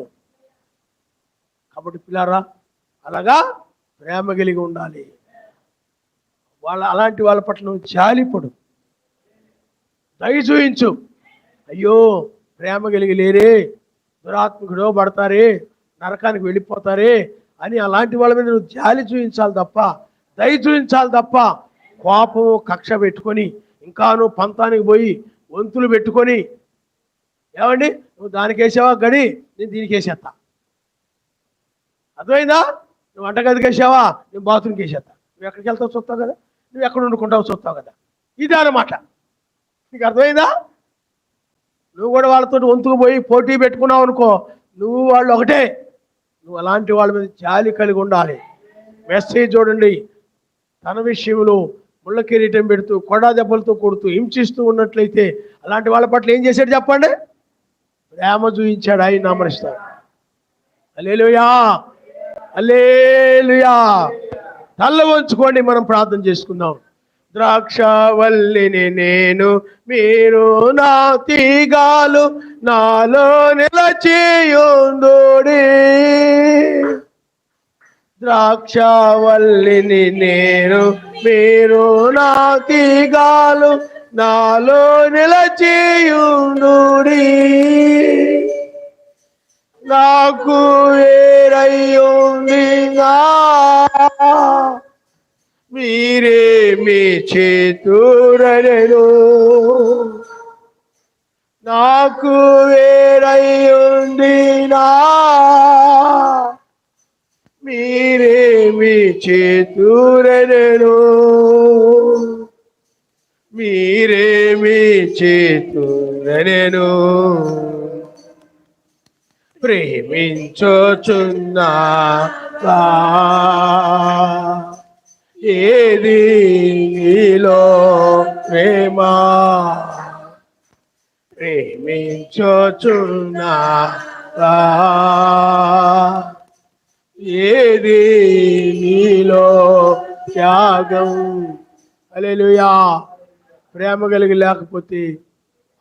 కాబట్టి పిల్లారా, అలాగా ప్రేమ కలిగి ఉండాలి. అలాంటి వాళ్ళ పట్ల నువ్వు జాలిపడు, దయ చూయించు. అయ్యో ప్రేమ కలిగి లేరే, దురాత్మకుడో పడతారే, నరకానికి వెళ్ళిపోతారే అని అలాంటి వాళ్ళ మీద నువ్వు జాలి చూపించాలి తప్ప, దయ చూపించాలి తప్ప, కోపము కక్ష పెట్టుకొని ఇంకా నువ్వు పంతానికి పోయి వంతులు పెట్టుకొని, ఏమండి నువ్వు దానికి వేసావా గడి, నేను దీనికి వేసేస్తా, అర్థమైందా? నువ్వు వంటగదికి వేసావా, నేను బాత్రూమ్కి వేసేస్తా, నువ్వు ఎక్కడికి వెళ్తావు చూస్తావు కదా, నువ్వు ఎక్కడ వండుకుంటావు చూస్తావు కదా, ఇదే అన్నమాట. నీకు అర్థమైందా? నువ్వు కూడా వాళ్ళతో వంతుకు పోయి పోటీ పెట్టుకున్నావు అనుకో, నువ్వు వాళ్ళు ఒకటే. నువ్వు అలాంటి వాళ్ళ మీద జాలి కలిగి ఉండాలి. మెసేజ్ చూడండి, తన విషయంలో ముళ్ళ కిరీటం పెడుతూ కొడా దెబ్బలతో కొడుతూ హింసిస్తూ ఉన్నట్లయితే అలాంటి వాళ్ళ పట్ల ఏం చేశాడు చెప్పండి? ప్రేమ చూపించాడు. ఆయన నామరిస్తాడు. హల్లెలూయా, హల్లెలూయా. తల్ల వంచుకోండి, మనం ప్రార్థన చేసుకుందాం. ద్రాక్షవల్లిని నేను, మీరు నా తీగాలు, నాలో నిలచియుందుడి. ద్రాక్షవల్లిని నేను, మీరు నా తీగాలు, నాలో నిలచియుందుడి. నాకు వేరయ్యుంది మీరేమి చేతురనెను నాకు వేరయ్యుంది మీరేమి చేతురనెను మీరేమి చేతురనెను ప్రేమించుచున్నా ఏది నీలో ప్రేమ ప్రేమించుచున్నా ఏది నీలో త్యాగం. హల్లెలూయా. ప్రేమ కలిగి లేకపోతే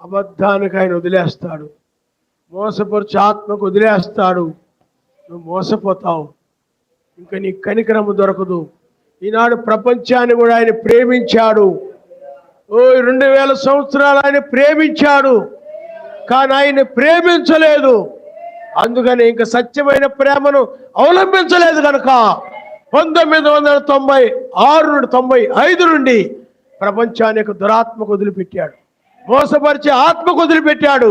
అబద్ధానికి ఆయన వదిలేస్తాడు, మోసపరుచు ఆత్మకు వదిలేస్తాడు. నువ్వు మోసపోతావు, ఇంకా నీ కనికరము దొరకదు. ఈనాడు ప్రపంచాన్ని కూడా ఆయన ప్రేమించాడు. 2000 సంవత్సరాలు ఆయన ప్రేమించాడు, కానీ ఆయన ప్రేమించలేదు. అందుకని ఇంకా సత్యమైన ప్రేమను అవలంబించలేదు కనుక 1996 నుండి 95 నుండి ప్రపంచానికి దురాత్మకు వదిలిపెట్టాడు, మోసపరిచే ఆత్మకు వదిలిపెట్టాడు.